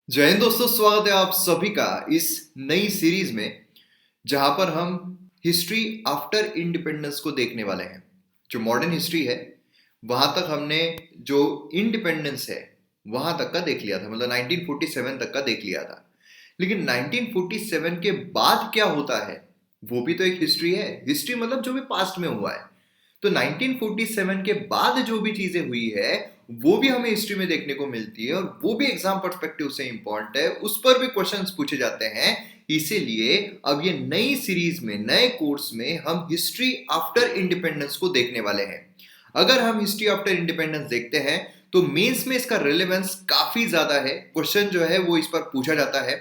जय हिंद दोस्तों, स्वागत है आप सभी का इस नई सीरीज में जहां पर हम हिस्ट्री आफ्टर इंडिपेंडेंस को देखने वाले हैं। जो मॉडर्न हिस्ट्री है वहां तक हमने जो इंडिपेंडेंस है वहां तक का देख लिया था, मतलब 1947 तक का देख लिया था। लेकिन 1947 के बाद क्या होता है वो भी तो एक हिस्ट्री है। हिस्ट्री मतलब जो भी पास्ट में हुआ है। तो 1947 के बाद जो भी चीजें हुई है वो भी हमें हिस्ट्री में देखने को मिलती है और वो भी एग्जाम पर्सपेक्टिव से इंपॉर्टेंट है, उस पर भी क्वेश्चंस पूछे जाते हैं। इसीलिए अब ये नई सीरीज में, नए कोर्स में हम हिस्ट्री आफ्टर इंडिपेंडेंस को देखने वाले हैं। अगर हम हिस्ट्री आफ्टर इंडिपेंडेंस देखते हैं तो मेंस में इसका रिलेवेंस काफी ज्यादा है। क्वेश्चन जो है वो इस पर पूछा जाता है।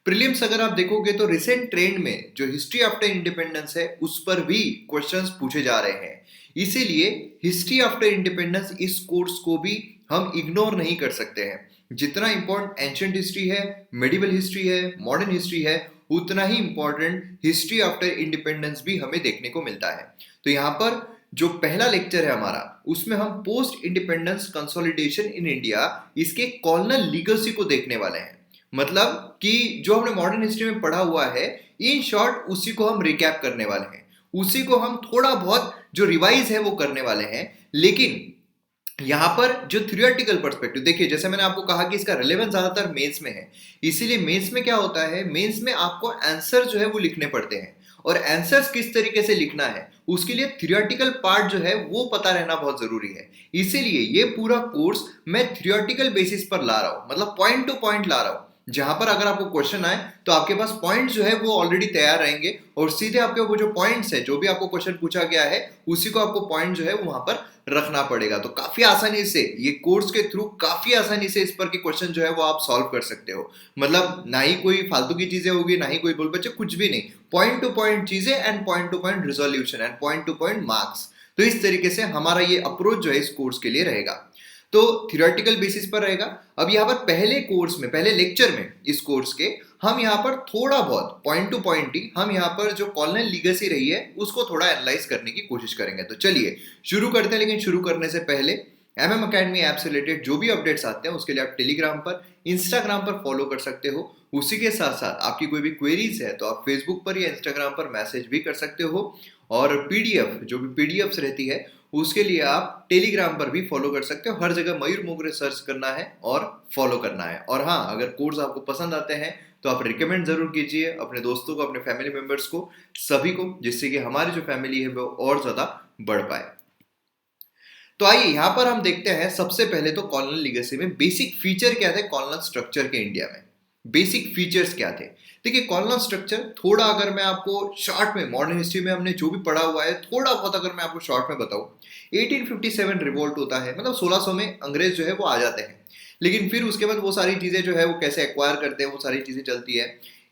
प्रीलिम्स अगर आप देखोगे तो रिसेंट ट्रेंड में जो हिस्ट्री आफ्टर इंडिपेंडेंस है उस पर भी क्वेश्चंस पूछे जा रहे हैं। इसीलिए हिस्ट्री आफ्टर इंडिपेंडेंस इस कोर्स को भी हम इग्नोर नहीं कर सकते हैं। जितना इंपॉर्टेंट एंशिएंट हिस्ट्री है, मेडिवल हिस्ट्री है, मॉडर्न हिस्ट्री है, उतना ही इंपॉर्टेंट हिस्ट्री आफ्टर इंडिपेंडेंस भी हमें देखने को मिलता है। तो यहाँ पर जो पहला लेक्चर है हमारा, उसमें हम post independence consolidation in India, इसके कॉलोनियल लीगेसी को देखने वाले हैं। मतलब कि जो हमने मॉडर्न हिस्ट्री में पढ़ा हुआ है, इन शॉर्ट उसी को हम रिकैप करने वाले हैं, उसी को हम थोड़ा बहुत जो रिवाइज है वो करने वाले हैं। लेकिन यहां पर जो थियोरेटिकल पर्सपेक्टिव देखिए, जैसे मैंने आपको कहा कि इसका रिलेवेंस ज्यादातर मेंस में है। इसीलिए मेंस में क्या होता है, मेंस में आपको आंसर जो है वो लिखने पड़ते हैं और आंसर्स किस तरीके से लिखना है उसके लिए थियोरेटिकल पार्ट जो है वो पता रहना बहुत जरूरी है। इसीलिए ये पूरा कोर्स मैं थियोरेटिकल बेसिस पर ला रहा हूं, मतलब पॉइंट टू पॉइंट ला रहा हूं, जहां पर अगर आपको क्वेश्चन आए तो आपके पास पॉइंट्स जो है वो ऑलरेडी तैयार रहेंगे और सीधे आपके वो जो पॉइंट्स है, जो भी आपको क्वेश्चन पूछा गया है उसी को आपको पॉइंट जो है वहां पर रखना पड़ेगा। तो काफी आसानी से ये कोर्स के थ्रू काफी आसानी से इस पर के क्वेश्चन जो है वो आप सॉल्व कर सकते हो। मतलब ना ही कोई फालतू की चीजें होगी, ना ही कोई बोल बच्चे, कुछ भी नहीं, पॉइंट टू पॉइंट चीजें and point two point resolution and point two point marks. तो इस तरीके से हमारा ये अप्रोच जो है इस कोर्स के लिए रहेगा, तो थियोरेटिकल बेसिस पर रहेगा। अब यहाँ पर पहले कोर्स में, पहले लेक्चर में इस कोर्स के हम यहाँ पर थोड़ा बहुत पॉइंट टू पॉइंट ही हम यहाँ पर जो कॉलोनियल लीगेसी रही है उसको थोड़ा एनालाइज करने की कोशिश करेंगे। तो चलिए शुरू करते हैं। लेकिन शुरू करने से पहले एमएम अकेडमी ऐप से रिलेटेड जो भी अपडेट्स आते हैं उसके लिए आप टेलीग्राम पर, इंस्टाग्राम पर फॉलो कर सकते हो। उसी के साथ साथ आपकी कोई भी क्वेरीज है तो आप फेसबुक पर या इंस्टाग्राम पर मैसेज भी कर सकते हो। और पीडीएफ, जो भी पीडीएफ रहती है उसके लिए आप टेलीग्राम पर भी फॉलो कर सकते हो। हर जगह मयूर मोगरे सर्च करना है और फॉलो करना है। और हाँ, अगर कोर्स आपको पसंद आते हैं तो आप रिकमेंड जरूर कीजिए अपने दोस्तों को, अपने फैमिली मेंबर्स को, सभी को, जिससे कि हमारी जो फैमिली है वो और ज्यादा बढ़ पाए। तो आइए यहाँ पर हम देखते हैं सबसे पहले तो कॉलोनियल लीगेसी में बेसिक फीचर क्या थे कॉलोनियल स्ट्रक्चर के इंडिया में। बेसिक फीचर्स क्या थे? देखिए, कॉलोनियल स्ट्रक्चर थोड़ा अगर मैं आपको शॉर्ट में, मॉडर्न हिस्ट्री में हमने जो भी पढ़ा हुआ है थोड़ा बहुत अगर मैं आपको शॉर्ट में बताऊं, 1857 रिवोल्ट होता है, मतलब 1600 में अंग्रेज जो है वो आ जाते हैं। लेकिन फिर उसके बाद वो सारी चीजें जो है वो कैसे एक्वायर करते हैं वो सारी चीजें चलती है।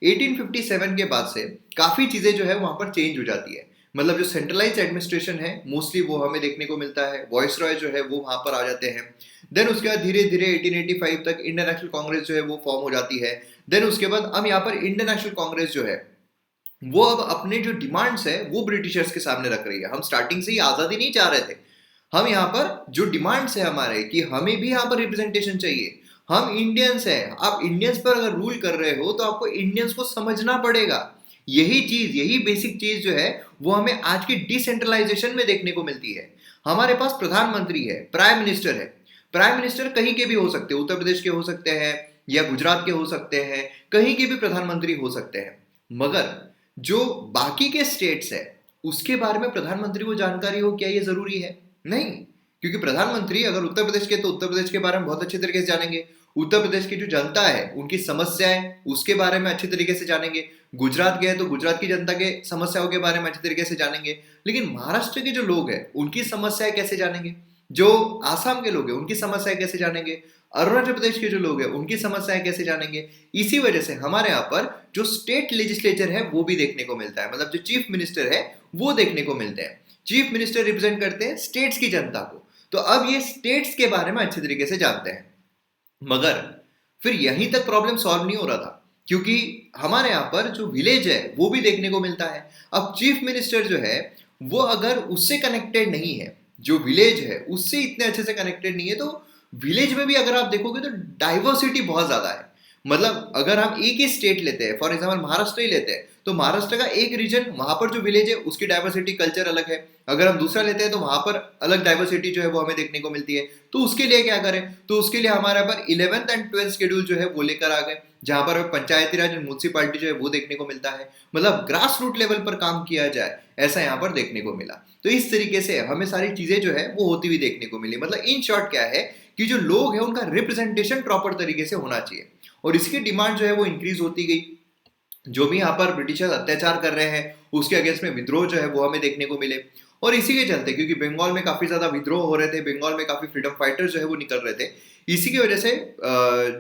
1857 के बाद से काफी चीजें जो है वहां पर चेंज हो जाती है। मतलब जो सेंट्रलाइज एडमिनिस्ट्रेशन है मोस्टली वो हमें देखने को मिलता है, वॉइस रॉय जो है वो वहां पर आ जाते हैं। देन उसके बाद धीरे धीरे 1885 तक इंडियन नेशनल कांग्रेस जो है वो फॉर्म हो जाती है। देन उसके बाद हम यहाँ पर इंडियन नेशनल कांग्रेस जो है वो अब अपने जो डिमांड्स है वो ब्रिटिशर्स के सामने रख रही है। हम स्टार्टिंग से ही आजादी नहीं चाह रहे थे। हम यहाँ पर जो डिमांड्स है हमारे कि हमें भी यहाँ पर रिप्रेजेंटेशन चाहिए, हम इंडियंस हैं, आप इंडियंस पर अगर रूल कर रहे हो तो आपको इंडियंस को समझना पड़ेगा। यही चीज, यही बेसिक चीज जो है वो हमें आज की डिसेंट्रलाइजेशन में देखने को मिलती है। हमारे पास प्रधानमंत्री है, प्राइम मिनिस्टर है। प्राइम मिनिस्टर कहीं के भी हो सकते हैं, उत्तर प्रदेश के हो सकते हैं या गुजरात के हो सकते हैं, कहीं के भी प्रधानमंत्री हो सकते हैं। मगर जो बाकी के स्टेट्स है उसके बारे में प्रधानमंत्री को जानकारी हो, क्या ये जरूरी है? नहीं। क्योंकि प्रधानमंत्री अगर उत्तर प्रदेश के तो उत्तर प्रदेश के बारे में बहुत अच्छे तरीके से जानेंगे, उत्तर प्रदेश की जो जनता है उनकी समस्याएं उसके बारे में अच्छे तरीके से जानेंगे, गुजरात गए तो गुजरात की जनता के समस्याओं के बारे में अच्छे तरीके से जानेंगे। लेकिन महाराष्ट्र के जो लोग हैं उनकी समस्याएं कैसे जानेंगे, जो आसाम के लोग हैं उनकी समस्याएं कैसे जानेंगे, अरुणाचल प्रदेश के जो लोग हैं उनकी समस्याएं कैसे जानेंगे? इसी वजह से हमारे यहाँ पर जो स्टेट लेजिस्लेचर है वो भी देखने को मिलता है, मतलब जो चीफ मिनिस्टर है वो देखने को मिलते हैं। चीफ मिनिस्टर रिप्रेजेंट करते हैं स्टेट्स की जनता को। तो अब ये स्टेट्स के बारे में अच्छे तरीके से जानते हैं। मगर फिर यहीं तक प्रॉब्लम सॉल्व नहीं हो रहा था, क्योंकि हमारे यहाँ पर जो विलेज है वो भी देखने को मिलता है। अब चीफ मिनिस्टर जो है वो अगर उससे कनेक्टेड नहीं है, जो विलेज है उससे इतने अच्छे से कनेक्टेड नहीं है, तो विलेज में भी अगर आप देखोगे तो डाइवर्सिटी बहुत ज्यादा है। मतलब अगर हम एक ही स्टेट लेते हैं, फॉर एग्जाम्पल महाराष्ट्र ही लेते हैं, तो महाराष्ट्र का एक रीजन, वहां पर जो विलेज है उसकी डाइवर्सिटी कल्चर अलग है। अगर हम दूसरा लेते हैं तो वहां पर अलग डाइवर्सिटी जो है वो हमें देखने को मिलती है। तो उसके लिए क्या करें, तो उसके लिए हमारे पर 11th एंड 12th शेड्यूल जो है वो लेकर आ गए, जहां पर पंचायती राज म्यूनसिपालिटी जो है वो देखने को मिलता है। मतलब ग्रास रूट लेवल पर काम किया जाए, ऐसा यहाँ पर देखने को मिला। तो इस तरीके से हमें सारी चीजें जो है वो होती हुई देखने को मिली। मतलब इन शॉर्ट क्या है कि जो लोग हैं उनका रिप्रेजेंटेशन प्रॉपर तरीके से होना चाहिए, और इसकी डिमांड जो है वो इंक्रीज होती गई। जो भी यहाँ पर ब्रिटिशर्स अत्याचार कर रहे हैं उसके अगेंस्ट में विद्रोह जो है वो हमें देखने को मिले। और इसी के चलते, क्योंकि बंगाल में काफी ज्यादा विद्रोह हो रहे थे, बंगाल में काफी फ्रीडम फाइटर्स जो है वो निकल रहे थे, इसी की वजह से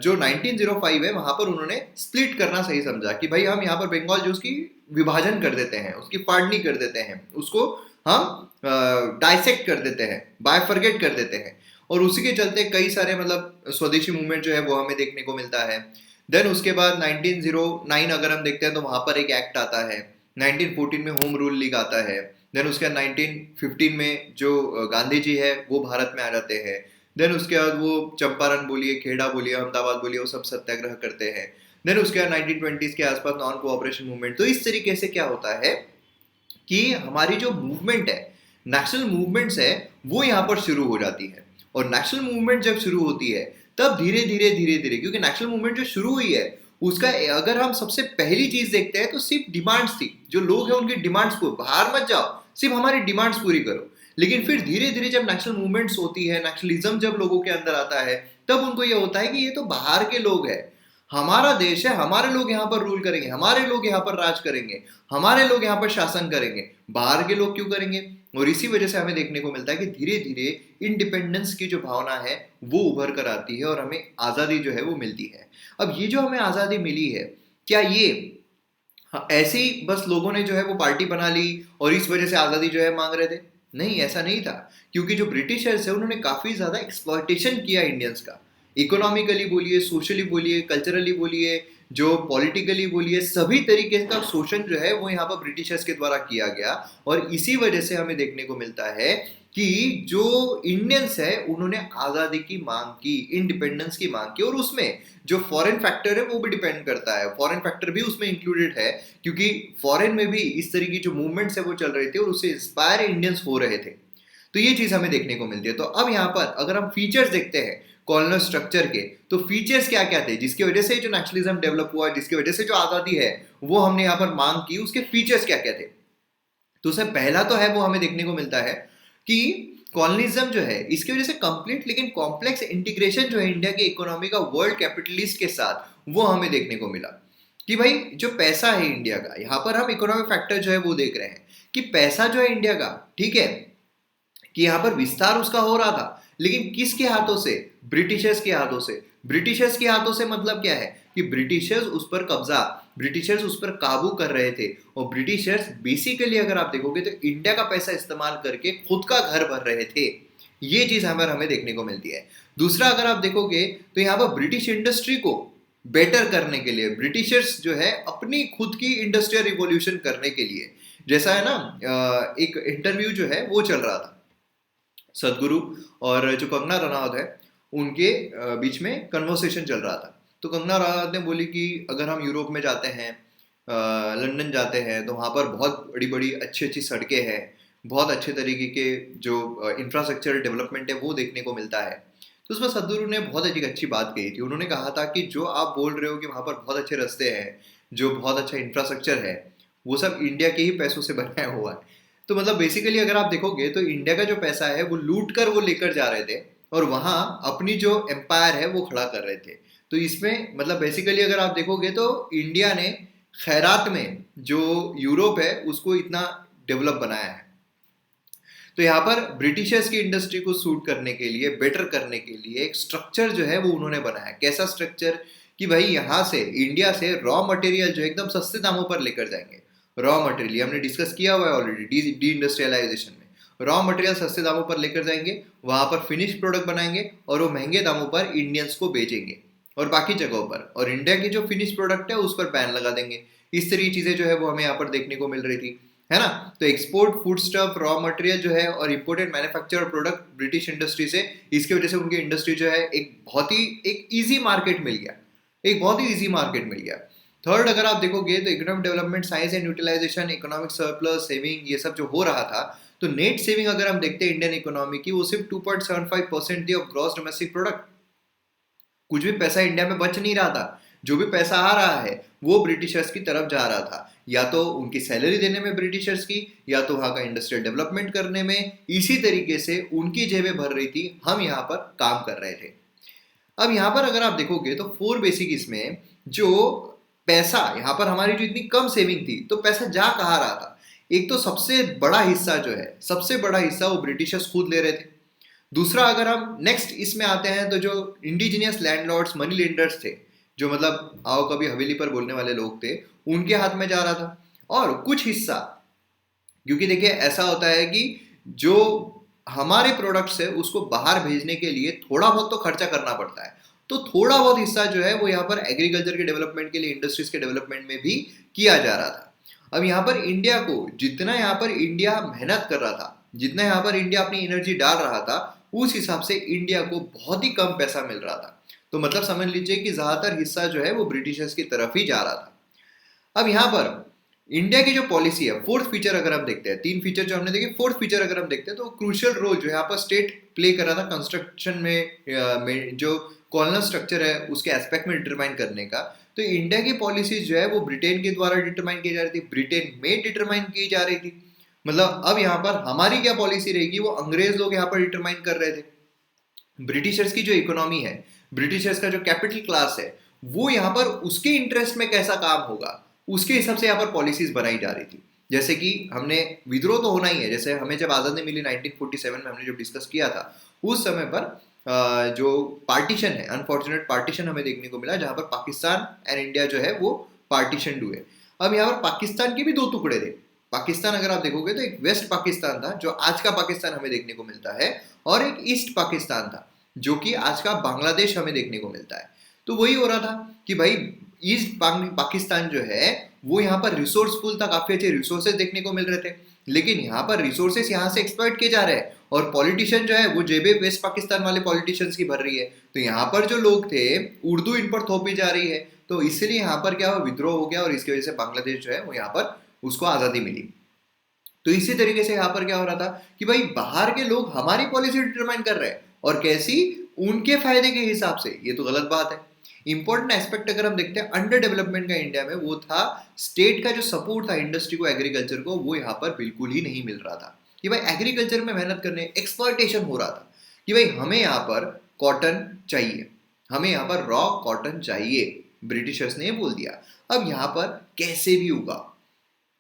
जो 1905 है वहां पर उन्होंने स्प्लिट करना सही समझा कि भाई हम यहाँ पर बंगाल जो उसकी विभाजन कर देते हैं, उसकी फाड़नी कर देते हैं, उसको हम डाइसेक्ट कर देते हैं, बायफरगेट कर देते हैं। और उसी के चलते कई सारे मतलब स्वदेशी मूवमेंट जो है वो हमें देखने को मिलता है। देन उसके बाद 1909 अगर हम देखते हैं तो वहां पर एक एक्ट आता है। 1914 में होम रूल लीग आता है। देन उसके बाद 1915 में जो गांधी जी है वो भारत में आ जाते हैं। देन उसके बाद वो चंपारण बोलिए, खेड़ा बोलिए, अहमदाबाद बोलिए, वो सब सत्याग्रह करते हैं। देन उसके बाद 1920 के आसपास नॉन कोऑपरेशन मूवमेंट। तो इस तरीके से क्या होता है कि हमारी जो मूवमेंट है, नेशनल मूवमेंट्स है, वो यहाँ पर शुरू हो जाती है। और नेशनल मूवमेंट जब शुरू होती है तब धीरे धीरे, क्योंकि नेशनल मूवमेंट जो शुरू हुई है उसका अगर हम सबसे पहली चीज देखते हैं तो सिर्फ डिमांड्स थी। जो लोग हैं उनकी डिमांड्स को, बाहर मत जाओ, सिर्फ हमारी डिमांड्स पूरी करो। लेकिन फिर धीरे धीरे जब नेशनल मूवमेंट्स होती है, नेशनलिज्म जब लोगों के अंदर आता है, तब उनको ये होता है कि ये तो बाहर के लोग हैं, हमारा देश है, हमारे लोग यहाँ पर रूल करेंगे, हमारे लोग यहाँ पर राज करेंगे, हमारे लोग यहाँ पर शासन करेंगे, बाहर के लोग क्यों करेंगे। और इसी वजह से हमें देखने को मिलता है कि धीरे धीरे इंडिपेंडेंस की जो भावना है वो उभर कर आती है और हमें आज़ादी जो है वो मिलती है। अब ये जो हमें आज़ादी मिली है, क्या ये ऐसे ही बस लोगों ने जो है वो पार्टी बना ली और इस वजह से आज़ादी जो है मांग रहे थे? नहीं, ऐसा नहीं था। क्योंकि जो ब्रिटिशर्स है उन्होंने काफ़ी ज़्यादा एक्सप्लॉयटेशन किया इंडियंस का, इकोनॉमिकली बोलिए, सोशली बोलिए, कल्चरली बोलिए, जो पॉलिटिकली बोलिए, सभी तरीके का शोषण जो है वो यहाँ पर ब्रिटिशर्स के द्वारा किया गया। और इसी वजह से हमें देखने को मिलता है कि जो इंडियंस है उन्होंने आज़ादी की मांग की, इंडिपेंडेंस की मांग की। और उसमें जो फॉरेन फैक्टर है वो भी डिपेंड करता है, फॉरेन फैक्टर भी उसमें इंक्लूडेड है, क्योंकि फॉरेन में भी इस तरह की जो मूवमेंट्स है वो चल रहे थे और उससे इंस्पायर इंडियंस हो रहे थे। तो ये चीज हमें देखने को मिलती है। तो अब यहाँ पर अगर हम फीचर्स देखते हैं कॉलोनियल स्ट्रक्चर के, तो फीचर्स क्या क्या थे जिसकी वजह से जो नेशनलिज्म डेवलप हुआ, जिसकी वजह से जो आजादी है वो हमने यहाँ पर मांग की, उसके फीचर्स क्या क्या थे। तो उसमें पहला तो है वो हमें देखने को मिलता है कि कॉलोनिज्म जो है इसकी वजह से कंप्लीट लेकिन कॉम्प्लेक्स इंटीग्रेशन जो है इंडिया की इकोनॉमी का वर्ल्ड कैपिटलिस्ट के साथ, वो हमें देखने को मिला। कि भाई जो पैसा है इंडिया का, यहाँ पर हम इकोनॉमिक फैक्टर जो है वो देख रहे हैं कि पैसा जो है इंडिया का, ठीक है, कि यहाँ पर विस्तार उसका हो रहा था, लेकिन किसके हाथों से? ब्रिटिशर्स के हाथों से। ब्रिटिशर्स के हाथों से मतलब क्या है कि ब्रिटिशर्स उस पर कब्जा, ब्रिटिशर्स उस पर काबू कर रहे थे। और ब्रिटिशर्स बेसिकली अगर आप देखोगे तो इंडिया का पैसा इस्तेमाल करके खुद का घर भर रहे थे। ये चीज हमें देखने को मिलती है। दूसरा अगर आप देखोगे तो यहाँ पर ब्रिटिश इंडस्ट्री को बेटर करने के लिए ब्रिटिशर्स जो है अपनी खुद की इंडस्ट्रियल रिवॉल्यूशन करने के लिए, जैसा है ना, एक इंटरव्यू जो है वो चल रहा था सदगुरु और जो कंगना रनावत है उनके बीच में कन्वर्सेशन चल रहा था। तो कंगना रनावत ने बोली कि अगर हम यूरोप में जाते हैं, लंदन जाते हैं, तो वहाँ पर बहुत बड़ी बड़ी अच्छी अच्छी सड़कें हैं, बहुत अच्छे तरीके के जो इंफ्रास्ट्रक्चर डेवलपमेंट है वो देखने को मिलता है। तो उसमें सदगुरु ने बहुत अच्छी बात कही थी। उन्होंने कहा था कि जो आप बोल रहे हो कि वहाँ पर बहुत अच्छे रास्ते हैं, जो बहुत अच्छा इंफ्रास्ट्रक्चर है, वो सब इंडिया के ही पैसों से बनाया हुआ है। तो मतलब बेसिकली अगर आप देखोगे तो इंडिया का जो पैसा है वो लूट कर वो लेकर जा रहे थे और वहाँ अपनी जो एम्पायर है वो खड़ा कर रहे थे। तो इसमें मतलब बेसिकली अगर आप देखोगे तो इंडिया ने खैरात में जो यूरोप है उसको इतना डेवलप बनाया है। तो यहाँ पर ब्रिटिशर्स की इंडस्ट्री को सूट करने के लिए, बेटर करने के लिए एक स्ट्रक्चर जो है वो उन्होंने बनाया। कैसा स्ट्रक्चर कि भाई यहाँ से इंडिया से रॉ मटेरियल जो एकदम सस्ते दामों पर लेकर जाएंगे। रॉ मटेरियल हमने डिस्कस किया हुआ है ऑलरेडी डी इंडस्ट्रियलाइजेशन में। रॉ मटेरियल सस्ते दामों पर लेकर जाएंगे, वहां पर फिनिश प्रोडक्ट बनाएंगे और वो महंगे दामों पर इंडियंस को बेचेंगे और बाकी जगहों पर, और इंडिया की जो फिनिश प्रोडक्ट है उस पर बैन लगा देंगे। इस तरह की चीजें जो है वो हमें यहाँ पर देखने को मिल रही थी, है ना। तो export food stuff, raw material जो है और imported manufacture product British industry से, इसकी वजह से उनकी इंडस्ट्री जो है एक बहुत ही एक ईजी मार्केट मिल गया। एक बहुत ही इजी मार्केट मिल गया। थर्ड अगर आप देखोगे तो economic development, science and utilisation, economic surplus, saving, ये सब जो हो रहा था, तो नेट सेविंग अगर हम देखते हैं इंडियन इकोनॉमी की, वो सिर्फ 2.75% थी ऑफ ग्रॉस डोमेस्टिक प्रोडक्ट। कुछ भी पैसा इंडिया में बच नहीं रहा था। जो भी पैसा आ रहा है वो ब्रिटिशर्स की तरफ जा रहा था, या तो उनकी सैलरी देने में ब्रिटिशर्स की, या तो वहां का इंडस्ट्रियल डेवलपमेंट करने में। इसी तरीके से उनकी जेबें भर रही थी, हम यहाँ पर काम कर रहे थे। अब यहाँ पर अगर आप देखोगे तो फोर बेसिक इसमें जो पैसा, यहाँ पर हमारी जो इतनी कम सेविंग थी, तो पैसा जा कहाँ रहा था। एक तो सबसे बड़ा हिस्सा जो है, सबसे बड़ा हिस्सा वो ब्रिटिशर्स खुद ले रहे थे। दूसरा अगर हम नेक्स्ट इसमें आते हैं तो जो इंडिजिनियस लैंडलॉर्ड्स, मनी लेंडर्स थे, जो मतलब आओ कभी हवेली पर बोलने वाले लोग थे, उनके हाथ में जा रहा था। और कुछ हिस्सा, क्योंकि देखिए ऐसा होता है कि जो हमारे प्रोडक्ट्स है उसको बाहर भेजने के लिए थोड़ा बहुत तो खर्चा करना पड़ता है, तो थोड़ा बहुत हिस्सा जो है वो यहाँ पर एग्रीकल्चर के डेवलपमेंट के लिए, इंडस्ट्रीज के डेवलपमेंट में भी किया जा रहा था। अब यहाँ पर इंडिया को, जितना यहाँ पर इंडिया मेहनत कर रहा था, जितना यहाँ पर इंडिया अपनी एनर्जी डाल रहा था, उस हिसाब से इंडिया को बहुत ही कम पैसा मिल रहा था। तो मतलब समझ लीजिए कि ज्यादातर हिस्सा जो है वो ब्रिटिशर्स की तरफ ही जा रहा था। अब यहाँ पर इंडिया की जो पॉलिसी है, फोर्थ फीचर अगर हम देखते हैं, तीन फीचर जो हमने देखे, फोर्थ फीचर अगर हम देखते हैं तो क्रूशियल रोल जो यहाँ पर स्टेट प्ले कर रहा था कंस्ट्रक्शन में जो कॉलोनल स्ट्रक्चर है उसके एस्पेक्ट में डिटरमाइन करने का। तो इंडिया की पॉलिसीज जो है वो ब्रिटेन के द्वारा डिटरमाइन की जा रही थी, ब्रिटेन में डिटरमाइन की जा रही थी। मतलब अब यहाँ पर हमारी क्या पॉलिसी रहेगी वो अंग्रेज लोग यहाँ पर डिटरमाइन कर रहे थे। ब्रिटिशर्स की जो इकोनॉमी है, ब्रिटिशर्स का जो कैपिटल क्लास है, वो यहाँ पर उसके इंटरेस्ट में कैसा काम होगा, उसके हिसाब से यहाँ पर पॉलिसीज बनाई जा रही थी। जैसे कि हमने विद्रोह तो होना ही है, जैसे हमें जब आज़ादी मिली 1947 में, हमने जो डिस्कस किया था, उस समय पर जो पार्टीशन है, अनफॉर्चुनेट पार्टीशन हमें देखने को मिला, जहां पर पाकिस्तान एंड इंडिया जो है वो पार्टीशन हुए। अब यहाँ पर पाकिस्तान के भी दो टुकड़े थे। पाकिस्तान अगर आप देखोगे तो एक वेस्ट पाकिस्तान था जो आज का पाकिस्तान हमें देखने को मिलता है, और एक ईस्ट पाकिस्तान था जो कि आज का बांग्लादेश हमें देखने को मिलता है। तो वही हो रहा था कि भाई ईस्ट पाकिस्तान जो है वो यहाँ पर रिसोर्सफुल था, काफी अच्छे रिसोर्सेज देखने को मिल रहे थे, लेकिन यहाँ पर रिसोर्सेज यहाँ से एक्सप्लॉइट किए जा रहे हैं, और पॉलिटिशियन जो है वो जेबे वेस्ट पाकिस्तान वाले पॉलिटिशियंस की भर रही है। तो यहाँ पर जो लोग थे, उर्दू इन पर थोपी जा रही है, तो इसलिए यहाँ पर क्या हुआ, विद्रोह हो गया, और इसकी वजह से बांग्लादेश जो है वो यहाँ पर उसको आज़ादी मिली। तो इसी तरीके से यहाँ पर क्या हो रहा था कि भाई बाहर के लोग हमारी पॉलिसी डिटरमाइन कर रहे हैं, और कैसी, उनके फायदे के हिसाब से। ये तो गलत बात है। इंपॉर्टेंट एस्पेक्ट अगर हम देखते हैं अंडर डेवलपमेंट का इंडिया में, वो था स्टेट का जो सपोर्ट था इंडस्ट्री को, एग्रीकल्चर को, वो यहाँ पर बिल्कुल ही नहीं मिल रहा था। कि भाई एग्रीकल्चर में मेहनत करने, एक्सप्लॉयटेशन हो रहा था कि भाई हमें यहाँ पर कॉटन चाहिए, हमें यहाँ पर रॉ कॉटन चाहिए, ब्रिटिशर्स ने बोल दिया। अब यहाँ पर कैसे भी होगा,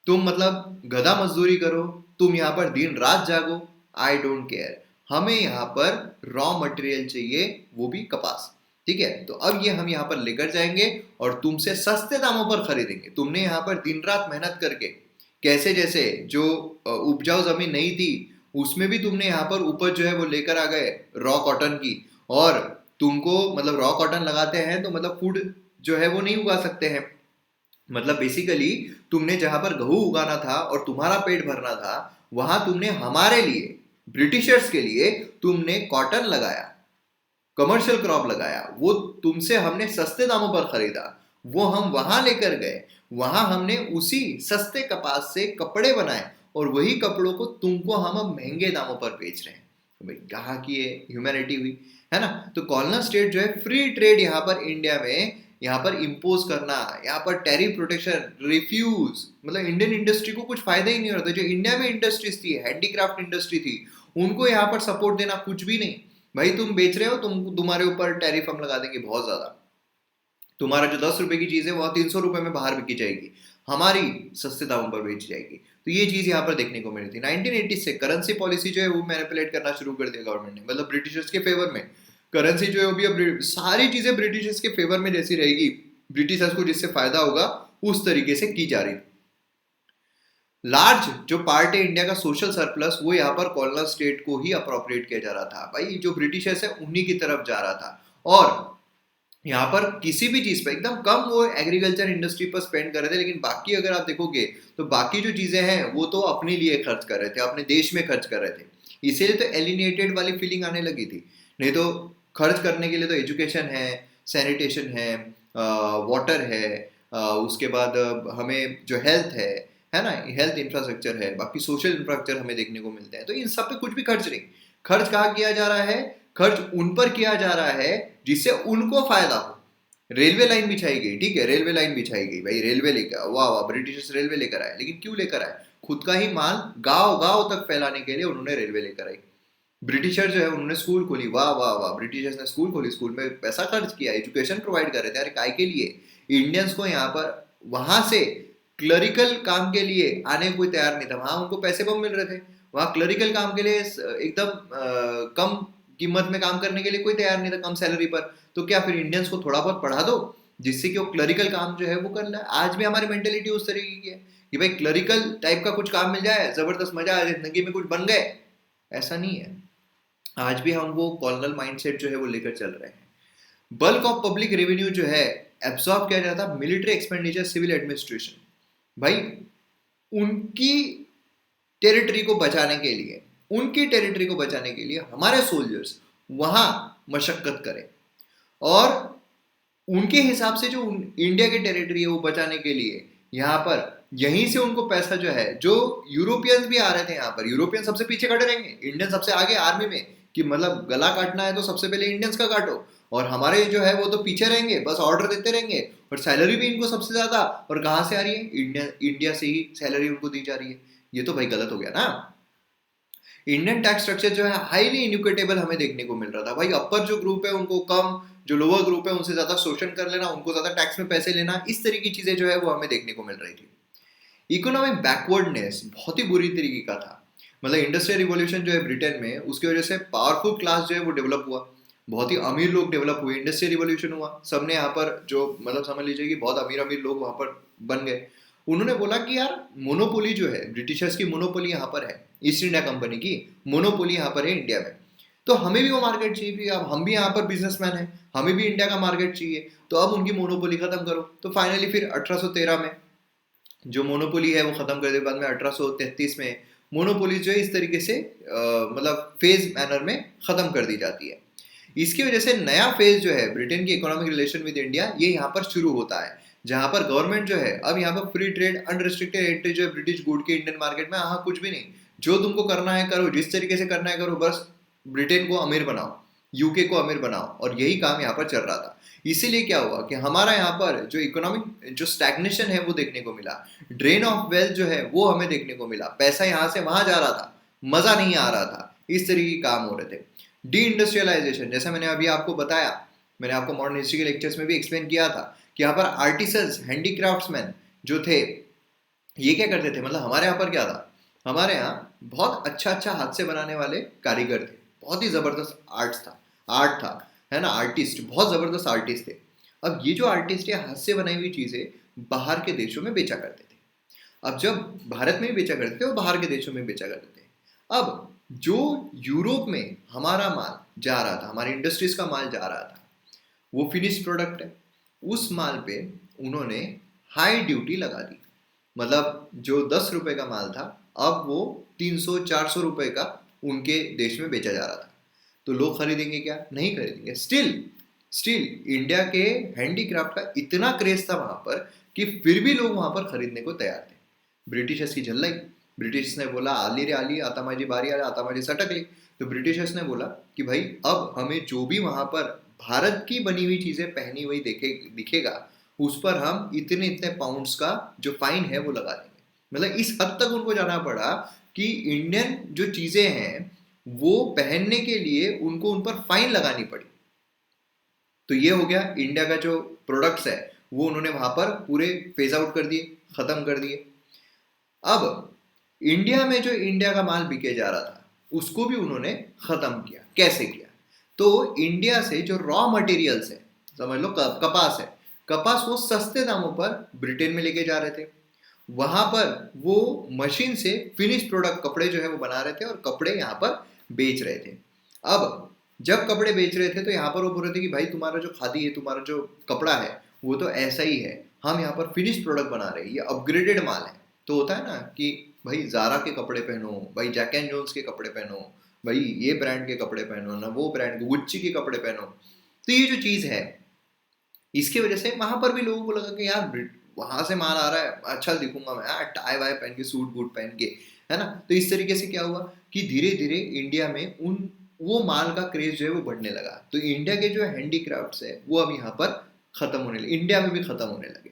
तुम मतलब गधा मजदूरी करो, तुम यहाँ पर दिन रात जागो, आई डोंट केयर, हमें यहाँ पर रॉ मटेरियल चाहिए, वो भी कपास। ठीक है, तो अब ये हम यहाँ पर लेकर जाएंगे और तुमसे सस्ते दामों पर खरीदेंगे। तुमने यहाँ पर दिन रात मेहनत करके, कैसे जैसे जो उपजाऊ जमीन नहीं थी उसमें भी तुमने यहाँ पर उपज जो है वो लेकर आ गए रॉ कॉटन की, और तुमको मतलब रॉ कॉटन लगाते हैं तो मतलब फूड जो है वो नहीं उगा सकते हैं। मतलब बेसिकली तुमने जहां पर गेहूं उगाना था और तुम्हारा पेट भरना था, वहां तुमने हमारे लिए, ब्रिटिशर्स के लिए तुमने कॉटन लगाया, कमर्शियल क्रॉप लगाया, वो तुमसे हमने सस्ते दामों पर खरीदा, वो हम वहां लेकर गए, वहां हमने उसी सस्ते कपास से कपड़े बनाए, और वही कपड़ों को तुमको हम अब महंगे दामों पर बेच रहे हैं। तो भाई कहाँ की ये ह्यूमैनिटी हुई, है ना। तो कॉलोनल स्टेट जो है फ्री ट्रेड यहाँ पर इंडिया में यहाँ पर इम्पोज करना, यहाँ पर टैरिफ प्रोटेक्शन, रिफ्यूज, मतलब इंडियन इंडस्ट्री को कुछ फायदा ही नहीं होता। जो इंडिया में इंडस्ट्रीज थी, हैंडीक्राफ्ट इंडस्ट्री थी, उनको यहाँ पर सपोर्ट देना कुछ भी नहीं। भाई तुम बेच रहे हो, तुम्हारे ऊपर टैरिफ हम लगा देंगे बहुत ज्यादा, तुम्हारा जो 10 रुपए की चीज है वो 300 रुपए में बाहर बिकी जाएगी, हमारी सस्ते दामों पर बेची जाएगी। तो ये चीज यहाँ पर देखने को मिली थी। 1980 से करेंसी पॉलिसी जो है वो मैनिपुलेट करना शुरू कर दिया गवर्नमेंट ने, मतलब ब्रिटिशर्स के फेवर में। करेंसी जो है अब सारी चीजें ब्रिटिशर्स के फेवर में जैसी रहेगी, ब्रिटिशर्स को जिससे फायदा होगा उस तरीके से की जा रही। लार्ज जो पार्ट है इंडिया का सोशल सरप्लस, वो यहाँ पर कॉलोनल स्टेट को ही अप्रोप्रिएट किया जा रहा था। भाई जो ब्रिटिशर्स है उन्हीं की तरफ जा रहा था, और यहाँ पर किसी भी चीज पर एकदम कम वो एग्रीकल्चर इंडस्ट्री पर स्पेंड कर रहे थे, लेकिन बाकी अगर आप देखोगे तो बाकी जो चीजें हैं वो तो अपने लिए खर्च कर रहे थे, अपने देश में खर्च कर रहे थे। इसीलिए तो एलिनेटेड वाली फीलिंग आने लगी थी। नहीं तो खर्च करने के लिए तो एजुकेशन है, सैनिटेशन है, वाटर है, उसके बाद हमें जो हेल्थ है ना, हेल्थ इंफ्रास्ट्रक्चर है, बाकी सोशल इंफ्रास्ट्रक्चर हमें देखने को मिलते हैं। तो इन सब पे कुछ भी खर्च नहीं, खर्च कहाँ किया जा रहा है, खर्च उन पर किया जा रहा है जिससे उनको फायदा हो। रेलवे लाइन बिछाई गई, ठीक है, रेलवे लाइन बिछाई गई, भाई रेलवे लेकर, वाह वाह, ब्रिटिशर्स रेलवे लेकर आए, लेकिन क्यों लेकर आए? खुद का ही माल गांव गांव तक फैलाने के लिए उन्होंने रेलवे लेकर आई। ब्रिटिशर जो है उन्होंने स्कूल खोली, वाह वाह वाह, ब्रिटिशर्स ने स्कूल खोली, स्कूल में पैसा खर्च किया, एजुकेशन प्रोवाइड कर रहे थे। अरे काय के लिए? इंडियंस को यहाँ पर वहां से क्लरिकल काम के लिए आने को कोई तैयार नहीं था, वहां उनको पैसे कम मिल रहे थे, वहां क्लरिकल काम के लिए एकदम कम कीमत में काम करने के लिए कोई तैयार नहीं था, कम सैलरी पर। तो क्या फिर इंडियंस को थोड़ा बहुत पढ़ा दो जिससे कि वो क्लरिकल काम जो है वो कर ले। आज भी हमारी मेंटेलिटी उस तरीके की है कि भाई क्लरिकल टाइप का कुछ काम मिल जाए, जबरदस्त मजा आ जाए, जिंदगी में कुछ बन गए। ऐसा नहीं है, आज भी हम वो कॉलोनल माइंडसेट जो है वो लेकर चल रहे हैं। बल्क ऑफ पब्लिक रेवेन्यू जो है एब्सॉर्ब किया जाता है मिलिट्री एक्सपेंडिचर, सिविल एडमिनिस्ट्रेशन। भाई उनकी टेरिटरी को बचाने के लिए, उनकी टेरिटरी को बचाने के लिए हमारे सोल्जर्स वहां मशक्कत करें, और उनके हिसाब से जो इंडिया की टेरिटरी है वो बचाने के लिए यहाँ पर यहीं से उनको पैसा जो है, जो यूरोपियंस भी आ रहे थे यहाँ पर, यूरोपियन सबसे पीछे खड़े रहेंगे, इंडियन सबसे आगे आर्मी में, कि मतलब गला काटना है तो सबसे पहले इंडियंस का काटो, और हमारे जो है वो तो पीछे रहेंगे, बस ऑर्डर देते रहेंगे, और सैलरी भी इनको सबसे ज्यादा, और कहाँ से आ रही है? इंडिया, इंडिया से ही सैलरी उनको दी जा रही है। ये तो भाई गलत हो गया ना। इंडियन टैक्स स्ट्रक्चर जो है हाईली इनइक्विटेबल हमें देखने को मिल रहा था। भाई अपर जो ग्रुप है उनको कम, जो लोअर ग्रुप है उनसे ज्यादा शोषण कर लेना, उनको ज्यादा टैक्स में पैसे लेना, इस तरह की चीजें जो है वो हमें देखने को मिल रही थी। इकोनॉमिक बैकवर्डनेस बहुत ही बुरी तरीके का था। मतलब इंडस्ट्रियल रिवॉल्यूशन जो है ब्रिटेन में, उसकी वजह से पावरफुल क्लास जो है वो डेवलप हुआ, बहुत ही अमीर लोग डेवलप हुए, इंडस्ट्रियल रिवॉल्यूशन हुआ, सबने यहाँ पर जो मतलब समझ लीजिए कि बहुत अमीर अमीर लोग वहाँ पर बन गए। उन्होंने बोला कि यार मोनोपोली जो है, ब्रिटिशर्स की मोनोपोली यहाँ पर है, ईस्ट इंडिया कंपनी की मोनोपोली यहाँ पर है इंडिया में, तो हमें भी वो मार्केट चाहिए भी। अब हम भी यहाँ पर बिजनेसमैन हैं, हमें भी इंडिया का मार्केट चाहिए, तो अब उनकी मोनोपोली खत्म करो। तो फाइनली फिर 1813 में जो मोनोपोली है वो खत्म कर दिया। बाद में 1833 में मोनोपोली जो है इस तरीके से मतलब फेज मैनर में खत्म कर दी जाती है। इसकी वजह से नया फेज जो है ब्रिटेन की इकोनॉमिक रिलेशन विद इंडिया, ये यहाँ पर शुरू होता है, जहां पर गवर्नमेंट जो है अब यहाँ पर फ्री ट्रेड, अनरिस्ट्रिक्टेड एंट्री जो है ब्रिटिश गुड की इंडियन मार्केट में, हाँ कुछ भी नहीं, जो तुमको करना है करो, जिस तरीके से करना है करो, बस ब्रिटेन को अमीर बनाओ, यूके को अमीर बनाओ, और यही काम यहाँ पर चल रहा था। इसीलिए क्या हुआ कि हमारा यहाँ पर जो इकोनॉमिक जो स्टैग्नेशन है वो देखने को मिला, ड्रेन ऑफ वेल्थ जो है वो हमें देखने को मिला, पैसा यहाँ से वहां जा रहा था, मजा नहीं आ रहा था, इस तरीके के काम हो रहे थे। डी इंडस्ट्रियलाइजेशन, जैसा मैंने अभी आपको बताया, मैंने आपको मॉडर्न हिस्ट्री के लेक्चर्स में भी एक्सप्लेन किया था कि यहाँ पर आर्टिसंस, हैंडीक्राफ्ट्समैन जो थे, ये क्या करते थे, मतलब हमारे यहाँ पर क्या था, हमारे यहाँ बहुत अच्छा अच्छा हाथ से बनाने वाले कारीगर थे, बहुत ही जबरदस्त आर्ट था, है ना, आर्टिस्ट, बहुत जबरदस्त आर्टिस्ट थे। अब ये जो आर्टिस्ट है हाथ से बनाई हुई चीजें बाहर के देशों में बेचा करते थे। अब जब भारत में भी बेचा करते थे और बाहर के देशों में बेचा करते थे। अब जो यूरोप में हमारा माल जा रहा था, हमारी इंडस्ट्रीज का माल जा रहा था, वो फिनिश प्रोडक्ट है, उस माल पे उन्होंने हाई ड्यूटी लगा दी। मतलब जो 10 रुपए का माल था अब वो 300-400 रुपए का उनके देश में बेचा जा रहा था। तो लोग खरीदेंगे क्या? नहीं खरीदेंगे। स्टिल इंडिया के हैंडीक्राफ्ट का इतना क्रेज था वहां पर कि फिर भी लोग वहां पर खरीदने को तैयार थे। ब्रिटिशर्स की झल्लाई, ब्रिटिश ने बोला आली रे आली, आता माझी बारी आली, आता माझी सटक ली। तो ब्रिटिशर्स ने बोला कि भाई अब हमें जो भी वहां पर भारत की बनी हुई चीजें पहनी हुई दिखेगा, उस पर हम इतने इतने पाउंड्स का जो फाइन है वो लगा देंगे। मतलब इस हद तक उनको जाना पड़ा कि इंडियन जो चीजें हैं वो पहनने के लिए उनको उन पर फाइन लगानी पड़ी। तो ये हो गया, इंडिया का जो प्रोडक्ट्स है वो उन्होंने वहां पर पूरे फेज आउट कर दिए, खत्म कर दिए। अब इंडिया में जो इंडिया का माल बिके जा रहा था उसको भी उन्होंने खत्म किया। कैसे किया? तो इंडिया से जो रॉ मटेरियल्स है, समझ लो कपास है, कपास वो सस्ते दामों पर ब्रिटेन में लेके जा रहे थे, वहां पर वो मशीन से फिनिश प्रोडक्ट कपड़े जो है वो बना रहे थे और कपड़े यहाँ पर बेच रहे थे। अब जब कपड़े बेच रहे थे तो यहाँ पर वो बोल रहे थे कि भाई तुम्हारा जो खादी है, तुम्हारा जो कपड़ा है वो तो ऐसा ही है, हम यहाँ पर फिनिश प्रोडक्ट बना रहे हैं, ये अपग्रेडेड माल है। तो होता है ना कि भाई जारा के कपड़े पहनो, भाई जैक एंड जोन्स के कपड़े पहनो, भाई ये ब्रांड के कपड़े पहनो ना, वो ब्रांड के गुच्ची के कपड़े पहनो। तो ये जो चीज है इसकी वजह से वहां पर भी लोगों को लगा कि यार वहां से माल आ रहा है, अच्छा दिखूंगा मैं, यार टाई वाई पहन के, सूट बूट पहन के, है ना। तो इस तरीके से क्या हुआ कि धीरे धीरे इंडिया में उन वो माल का क्रेज जो है वो बढ़ने लगा। तो इंडिया के जो हैंडीक्राफ्ट्स है वो अब यहाँ पर खत्म होने लगे, इंडिया में भी खत्म होने लगे।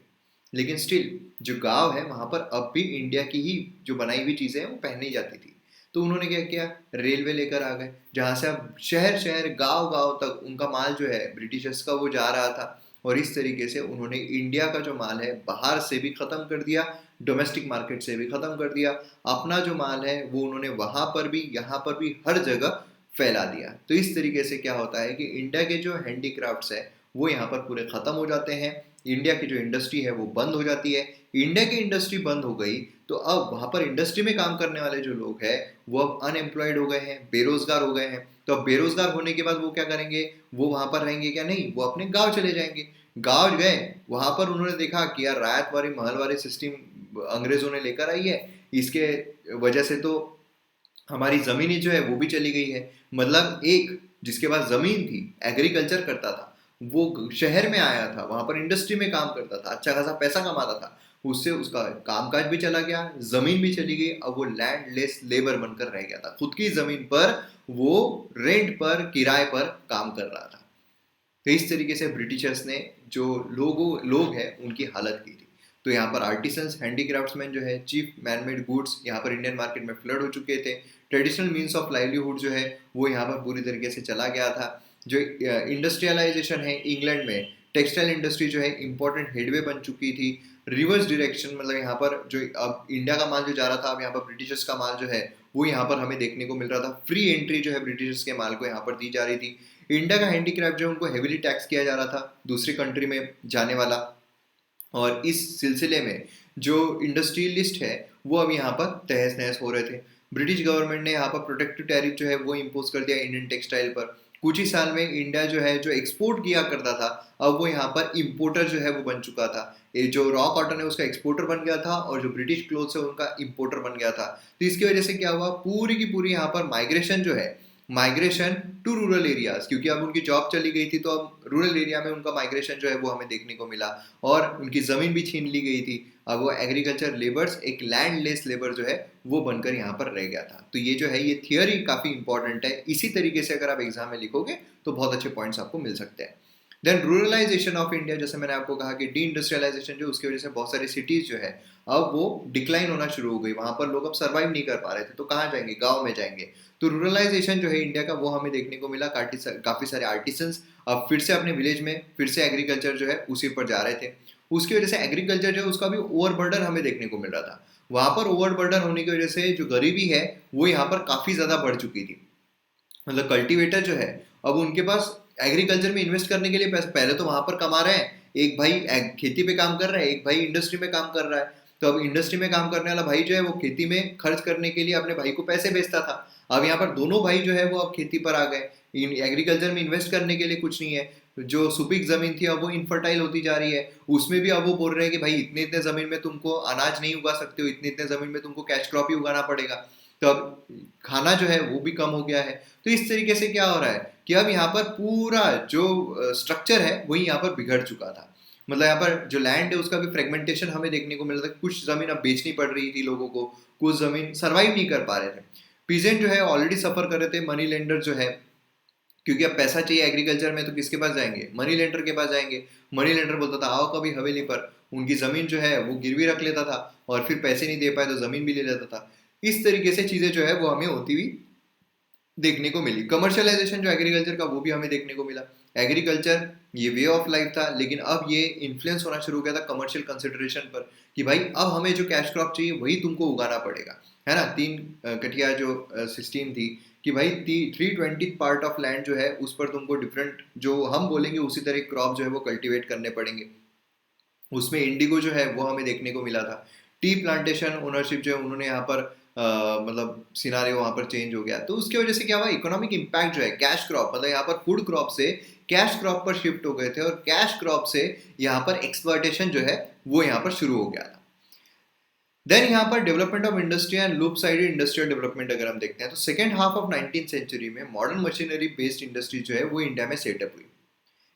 लेकिन स्टिल जो गांव है वहां पर अब भी इंडिया की ही जो बनाई हुई चीजें हैं वो पहनी जाती थी। तो उन्होंने क्या किया, रेलवे लेकर आ गए, जहां से अब शहर शहर गांव गांव तक उनका माल जो है ब्रिटिशर्स का वो जा रहा था। और इस तरीके से उन्होंने इंडिया का जो माल है बाहर से भी खत्म कर दिया, डोमेस्टिक मार्केट से भी खत्म कर दिया। अपना जो माल है वो उन्होंने वहां पर भी यहाँ पर भी हर जगह फैला दिया। तो इस तरीके से क्या होता है कि इंडिया के जो हैंडीक्राफ्ट्स है वो यहाँ पर पूरे खत्म हो जाते हैं। इंडिया की जो इंडस्ट्री है वो बंद हो जाती है। इंडिया की इंडस्ट्री बंद हो गई तो अब वहां पर इंडस्ट्री में काम करने वाले जो लोग हैं वो अब अनएम्प्लॉयड हो गए हैं, बेरोजगार हो गए हैं। तो अब बेरोजगार होने के बाद वो क्या करेंगे, वो वहां पर रहेंगे क्या, नहीं, वो अपने गांव चले जाएंगे। गांव गए, वहां पर उन्होंने देखा कि यार रायतवाड़ी महलवाड़ी सिस्टम अंग्रेजों ने लेकर आई है, इसके वजह से तो हमारी जमीन जो है वो भी चली गई है। मतलब एक जिसके पास जमीन थी, एग्रीकल्चर करता था, वो शहर में आया था, वहां पर इंडस्ट्री में काम करता था, अच्छा खासा पैसा कमाता था, उससे उसका कामकाज भी चला गया, जमीन भी चली गई। अब वो लैंडलेस लेबर बनकर रह गया था, खुद की जमीन पर वो रेंट पर, किराए पर काम कर रहा था। तो इस तरीके से ब्रिटिशर्स ने जो लोग हैं उनकी हालत की थी। तो यहाँ पर आर्टिसंस, हैंडीक्राफ्ट्समैन जो है, चीप मैनमेड गुड्स यहाँ पर इंडियन मार्केट में फ्लड हो चुके थे। ट्रेडिशनल मीन्स ऑफ लाइवलीहुड जो है वो यहाँ पर पूरी तरीके से चला गया था। जो इंडस्ट्रियलाइजेशन है इंग्लैंड में, टेक्सटाइल इंडस्ट्री जो है इंपॉर्टेंट हेडवे बन चुकी थी। रिवर्स डायरेक्शन, मतलब यहाँ पर जो अब इंडिया का माल जो जा रहा था, अब यहाँ पर ब्रिटिशर्स का माल जो है वो यहाँ पर हमें देखने को मिल रहा था। फ्री एंट्री जो है ब्रिटिशर्स के माल को यहाँ पर दी जा रही थी। इंडिया का हैंडीक्राफ्ट जो है उनको हेविली टैक्स किया जा रहा था, दूसरी कंट्री में जाने वाला। और इस सिलसिले में जो इंडस्ट्रियलिस्ट है वो अब यहाँ पर तहस नहस हो रहे थे। ब्रिटिश गवर्नमेंट ने यहाँ पर प्रोटेक्टिव टैरिफ जो है वो इम्पोज कर दिया इंडियन टेक्सटाइल पर। कुछ ही साल में इंडिया जो है जो एक्सपोर्ट किया करता था, अब वो यहाँ पर इम्पोर्टर जो है वो बन चुका था। ये जो रॉ कॉटन है उसका एक्सपोर्टर बन गया था, और जो ब्रिटिश क्लोथ्स है उनका इम्पोर्टर बन गया था। तो इसकी वजह से क्या हुआ, पूरी की पूरी यहाँ पर माइग्रेशन जो है, माइग्रेशन टू रूरल एरियाज, क्योंकि अब उनकी जॉब चली गई थी तो अब रूरल एरिया में उनका माइग्रेशन जो है वो हमें देखने को मिला। और उनकी जमीन भी छीन ली गई थी। अब वो एग्रीकल्चर लेबर्स एक लैंडलेस लेबर जो है वो बनकर यहाँ पर रह गया था। तो ये जो है ये थियोरी काफी इंपॉर्टेंट है, इसी तरीके से अगर आप एग्जाम में लिखोगे तो बहुत अच्छे पॉइंट्स आपको मिल सकते हैं। देन रूरलाइजेशन ऑफ इंडिया, जैसे मैंने आपको कहा कि डी इंडस्ट्रियलाइजेशन जो उसकी वजह से बहुत सारी सिटीज जो है अब वो डिक्लाइन होना शुरू हो गई, वहां पर लोग अब सर्वाइव नहीं कर पा रहे थे, तो कहाँ जाएंगे, गाँव में जाएंगे। तो रूरलाइजेशन जो है इंडिया का वो हमें देखने को मिला। काफी सारे आर्टिसंस अब फिर से अपने विलेज में फिर से एग्रीकल्चर जो है उसी पर जा रहे थे। उसकी वजह से एग्रीकल्चर जो है उसका भी ओवरबर्डन हमें देखने को मिल रहा था। वहां पर ओवरबर्डन होने की वजह से जो गरीबी है वो यहाँ पर काफी ज्यादा बढ़ चुकी थी। मतलब कल्टीवेटर जो है अब उनके पास एग्रीकल्चर में इन्वेस्ट करने के लिए पैसे, पहले तो वहां पर कमा रहे हैं, एक भाई खेती पे काम कर रहा है, एक भाई इंडस्ट्री में काम कर रहा है। तो अब इंडस्ट्री में काम करने वाला भाई जो है वो खेती में खर्च करने के लिए अपने भाई को पैसे भेजता था। अब यहाँ पर दोनों भाई जो है वो अब खेती पर आ गए, एग्रीकल्चर में इन्वेस्ट करने के लिए कुछ नहीं है। जो सुपीक जमीन थी अब वो इनफर्टाइल होती जा रही है, उसमें भी अब वो बोल रहे हैं कि भाई इतने इतने जमीन में तुमको अनाज नहीं उगा सकते हो, इतने इतने जमीन में तुमको कैश क्रॉप ही उगाना पड़ेगा। तो अब खाना जो है वो भी कम हो गया है। तो इस तरीके से क्या हो रहा है कि अब यहाँ पर पूरा जो स्ट्रक्चर है वही यहाँ पर बिगड़ चुका था। मतलब यहाँ पर जो लैंड है उसका भी फ्रेगमेंटेशन हमें देखने को मिल रहा था। कुछ जमीन अब बेचनी पड़ रही थी लोगों को, कुछ जमीन सर्वाइव नहीं कर पा रहे थे। पीजेंट जो है ऑलरेडी सफर कर रहे थे। मनी लेंडर जो है, क्योंकि अब पैसा चाहिए एग्रीकल्चर में तो किसके पास जाएंगे, मनी लेंडर के पास जाएंगे। मनी लेंडर बोलता था आओ कभी हवेली पर, उनकी जमीन जो है वो गिरवी रख लेता था, और फिर पैसे नहीं दे पाए तो जमीन भी ले लेता था। इस तरीके से चीजें जो है वो हमें होती हुई देखने को मिली। कमर्शियलाइजेशन जो एग्रीकल्चर का वो भी हमें देखने को मिला। एग्रीकल्चर ये वे ऑफ लाइफ था, लेकिन अब ये इन्फ्लुएंस होना शुरू हो गया था कमर्शियल कंसिडरेशन पर, कि भाई अब हमें जो कैश क्रॉप चाहिए वही तुमको उगाना पड़ेगा, है ना। तीन कटिया जो सिस्टम थी कि भाई 3/20 पार्ट ऑफ लैंड जो है उस पर तुमको डिफरेंट जो हम बोलेंगे उसी तरह क्रॉप जो है वो कल्टीवेट करने पड़ेंगे। उसमें इंडिगो जो है वो हमें देखने को मिला था। टी प्लांटेशन ओनरशिप जो है उन्होंने यहाँ पर मतलब सिनारियो वहाँ पर चेंज हो गया। तो उसकी वजह से क्या हुआ, इकोनॉमिक इम्पैक्ट जो है कैश क्रॉप, मतलब यहाँ पर फूड क्रॉप से कैश क्रॉप पर शिफ्ट हो गए थे, और कैश क्रॉप से यहाँ पर एक्सप्लॉयटेशन जो है वो यहाँ पर शुरू हो गया था। देन यहाँ पर development of industry and lopsided industrial development अगर हम देखते हैं तो second half of 19th century में मॉडर्न मशीनरी बेस्ड इंडस्ट्री जो है वो इंडिया में सेटअप हुई।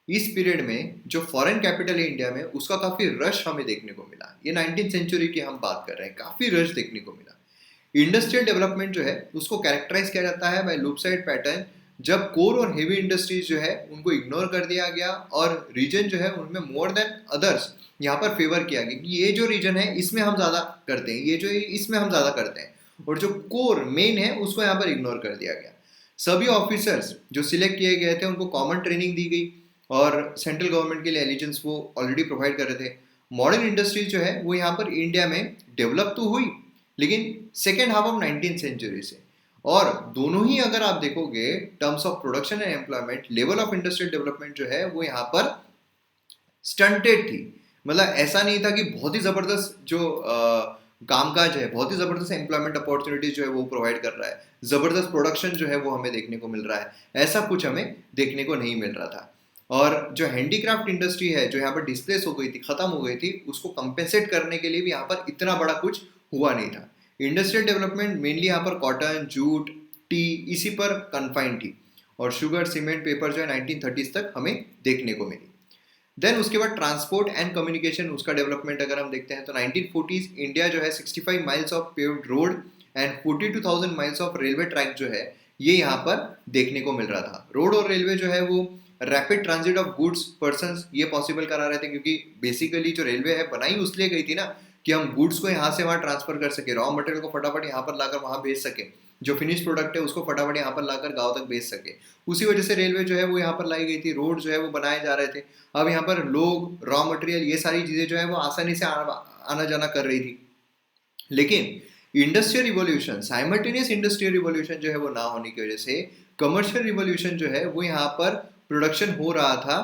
इस पीरियड में जो फॉरेन कैपिटल है इंडिया में, उसका काफी रश हमें देखने को मिला। ये 19th सेंचुरी की हम बात कर रहे हैं, काफी रश देखने को मिला। इंडस्ट्रियल डेवलपमेंट जो है उसको कैरेक्टराइज किया जाता है बाय लूप साइड पैटर्न, जब कोर और हेवी इंडस्ट्रीज जो है उनको इग्नोर कर दिया गया और रीजन जो है उनमें मोर देन अदर्स यहाँ पर फेवर किया गया कि ये जो रीजन है इसमें हम ज्यादा करते हैं, ये जो इसमें हम ज्यादा करते हैं, और जो कोर मेन है उसको यहाँ पर इग्नोर कर दिया गया। सभी ऑफिसर्स जो सिलेक्ट किए गए थे उनको कॉमन ट्रेनिंग दी गई और सेंट्रल गवर्नमेंट के लिए एलिजेंस वो ऑलरेडी प्रोवाइड कर रहे थे। मॉडर्न इंडस्ट्रीज जो है वो यहाँ पर इंडिया में डेवलप तो हुई, लेकिन second half of 19th century से। और दोनों ही अगर आप देखोगे terms of production and employment, level of industrial development जो है वो यहाँ पर स्टंटेड थी। मतलब ऐसा नहीं था कि बहुत ही जबरदस्त जो कामकाज है, बहुत ही जबरदस्त एम्प्लॉयमेंट अपॉर्चुनिटीज जो है वो प्रोवाइड कर रहा है, जबरदस्त प्रोडक्शन जो है वो हमें देखने को मिल रहा है, ऐसा कुछ हमें देखने को नहीं मिल रहा था। और जो हैंडीक्राफ्ट इंडस्ट्री है जो यहाँ पर डिस्प्लेस हो गई थी, खत्म हो गई थी, उसको कंपेंसेट करने के लिए भी यहाँ पर इतना बड़ा कुछ हुआ नहीं था। इंडस्ट्रियल डेवलपमेंट मेनली यहाँ पर कॉटन, जूट, टी इसी पर कन्फाइंड थी, और शुगर, सीमेंट, पेपर जो है 1930s तक हमें देखने को मिली। देन उसके बाद ट्रांसपोर्ट एंड कम्युनिकेशन, उसका डेवलपमेंट अगर हम देखते हैं तो 1940s इंडिया जो है 65 miles of paved road and 42,000 miles of railway track जो है ये यहाँ पर देखने को मिल रहा था। रोड और रेलवे जो है वो rapid transit of goods, persons ये पॉसिबल करा रहे थे, क्योंकि बेसिकली जो रेलवे है बनाई उसलिए गई थी ना कि हम गुड्स को यहाँ से वहाँ ट्रांसफर कर सके, रॉ मटेरियल को फटाफट यहाँ पर लाकर वहाँ भेज सके, जो फिनिश प्रोडक्ट है उसको फटाफट यहाँ पर लाकर गांव तक भेज सके। उसी वजह से रेलवे जो है वो यहाँ पर लाई गई थी, रोड जो है वो बनाए जा रहे थे। अब यहाँ पर लोग, रॉ मटेरियल, ये सारी चीजें जो है वो आसानी से आना जाना कर रही थी। लेकिन industrial revolution, simultaneous industrial revolution जो है वो ना होने की वजह से कमर्शियल रिवॉल्यूशन जो है वो यहाँ पर प्रोडक्शन हो रहा था,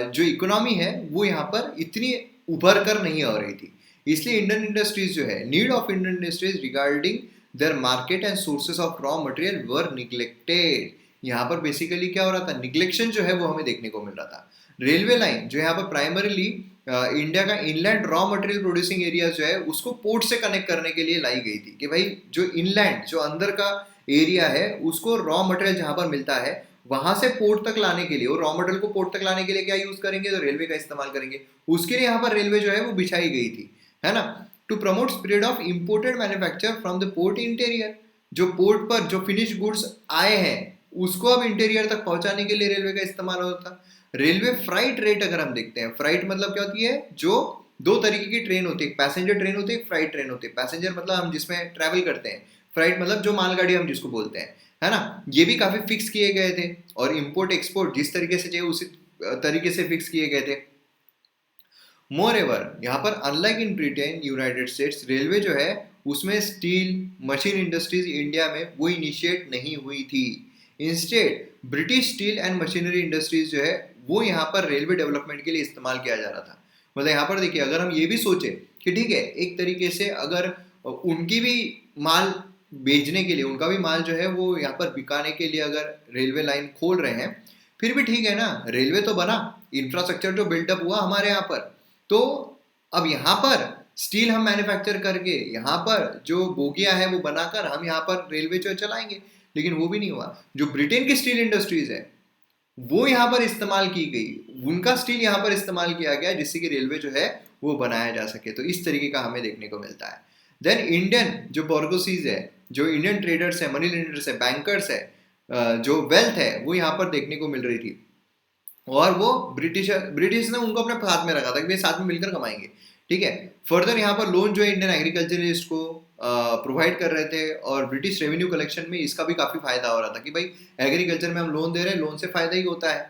जो इकोनॉमी है वो यहाँ पर इतनी उभर कर नहीं आ रही थी। इसलिए इंडियन इंडस्ट्रीज जो है, need of Indian industries regarding their market and sources of raw material were neglected. यहाँ पर बेसिकली क्या हो रहा था, निग्लेक्शन जो है वो हमें देखने को मिल रहा था। रेलवे लाइन जो यहाँ पर प्राइमरीली इंडिया का inland raw material producing area जो है उसको पोर्ट से कनेक्ट करने के लिए लाई गई थी कि भाई जो इनलैंड, जो अंदर का एरिया है, उसको रॉ मटेरियल जहां पर मिलता है वहां से पोर्ट तक लाने के लिए, और रॉ मटेरियल को पोर्ट तक लाने के लिए क्या यूज करेंगे, तो रेलवे का इस्तेमाल करेंगे। उसके लिए यहाँ पर रेलवे जो है वो बिछाई गई थी, है ना, to promote spread of imported manufacture from the port interior. जो पोर्ट पर जो फिनिश गुड्स आए हैं उसको अब इंटीरियर तक पहुंचाने के लिए रेलवे का इस्तेमाल होता था। रेलवे फ्राइट रेट अगर हम देखते हैं, फ्राइट मतलब क्या होती है, जो दो तरीके की ट्रेन होती है, एक पैसेंजर ट्रेन होती है, एक फ्राइट ट्रेन होती है। पैसेंजर मतलब हम जिसमें ट्रैवल करते हैं, फ्राइट मतलब जो मालगाड़ी हम जिसको बोलते हैं, है ना। ये भी काफी फिक्स किए गए थे, और इंपोर्ट एक्सपोर्ट जिस तरीके से चाहिए उसी तरीके से फिक्स किए गए थे। मोर एवर यहाँ पर unlike in Britain, United states, railway जो है उसमें स्टील मशीन इंडस्ट्रीज इंडिया में वो इनिशिएट नहीं हुई थी। Instead British steel and machinery industries जो है वो यहाँ पर रेलवे डेवलपमेंट के लिए इस्तेमाल किया जा रहा था। मतलब यहाँ पर देखिए, अगर हम ये भी सोचे कि ठीक है, एक तरीके से अगर उनकी भी माल बेचने के लिए, उनका भी माल जो है वो यहाँ पर बिकाने के लिए अगर रेलवे लाइन खोल रहे हैं, फिर भी ठीक है ना, रेलवे तो बना, इंफ्रास्ट्रक्चर जो बिल्डअप हुआ हमारे यहाँ पर, तो अब यहाँ पर स्टील हम मैन्युफैक्चर करके यहाँ पर जो बोगियां है वो बनाकर हम यहाँ पर रेलवे जो चलाएंगे। लेकिन वो भी नहीं हुआ। जो ब्रिटेन की स्टील इंडस्ट्रीज है वो यहाँ पर इस्तेमाल की गई, उनका स्टील यहाँ पर इस्तेमाल किया गया जिससे कि रेलवे जो है वो बनाया जा सके। तो इस तरीके का हमें देखने को मिलता है। देन इंडियन जो बोर्गोसीज है, जो इंडियन ट्रेडर्स है, मनी लेंडर्स है, बैंकर्स है, जो वेल्थ है वो यहाँ पर देखने को मिल रही थी, और वो ब्रिटिश ने उनको अपने हाथ में रखा था कि वे साथ में मिलकर कमाएंगे। ठीक है। फर्दर यहाँ पर लोन जो है इंडियन एग्रीकल्चरिस्ट को प्रोवाइड कर रहे थे, और ब्रिटिश रेवेन्यू कलेक्शन में इसका भी काफी फायदा हो रहा था कि भाई एग्रीकल्चर में हम लोन दे रहे हैं, लोन से फायदा ही होता है।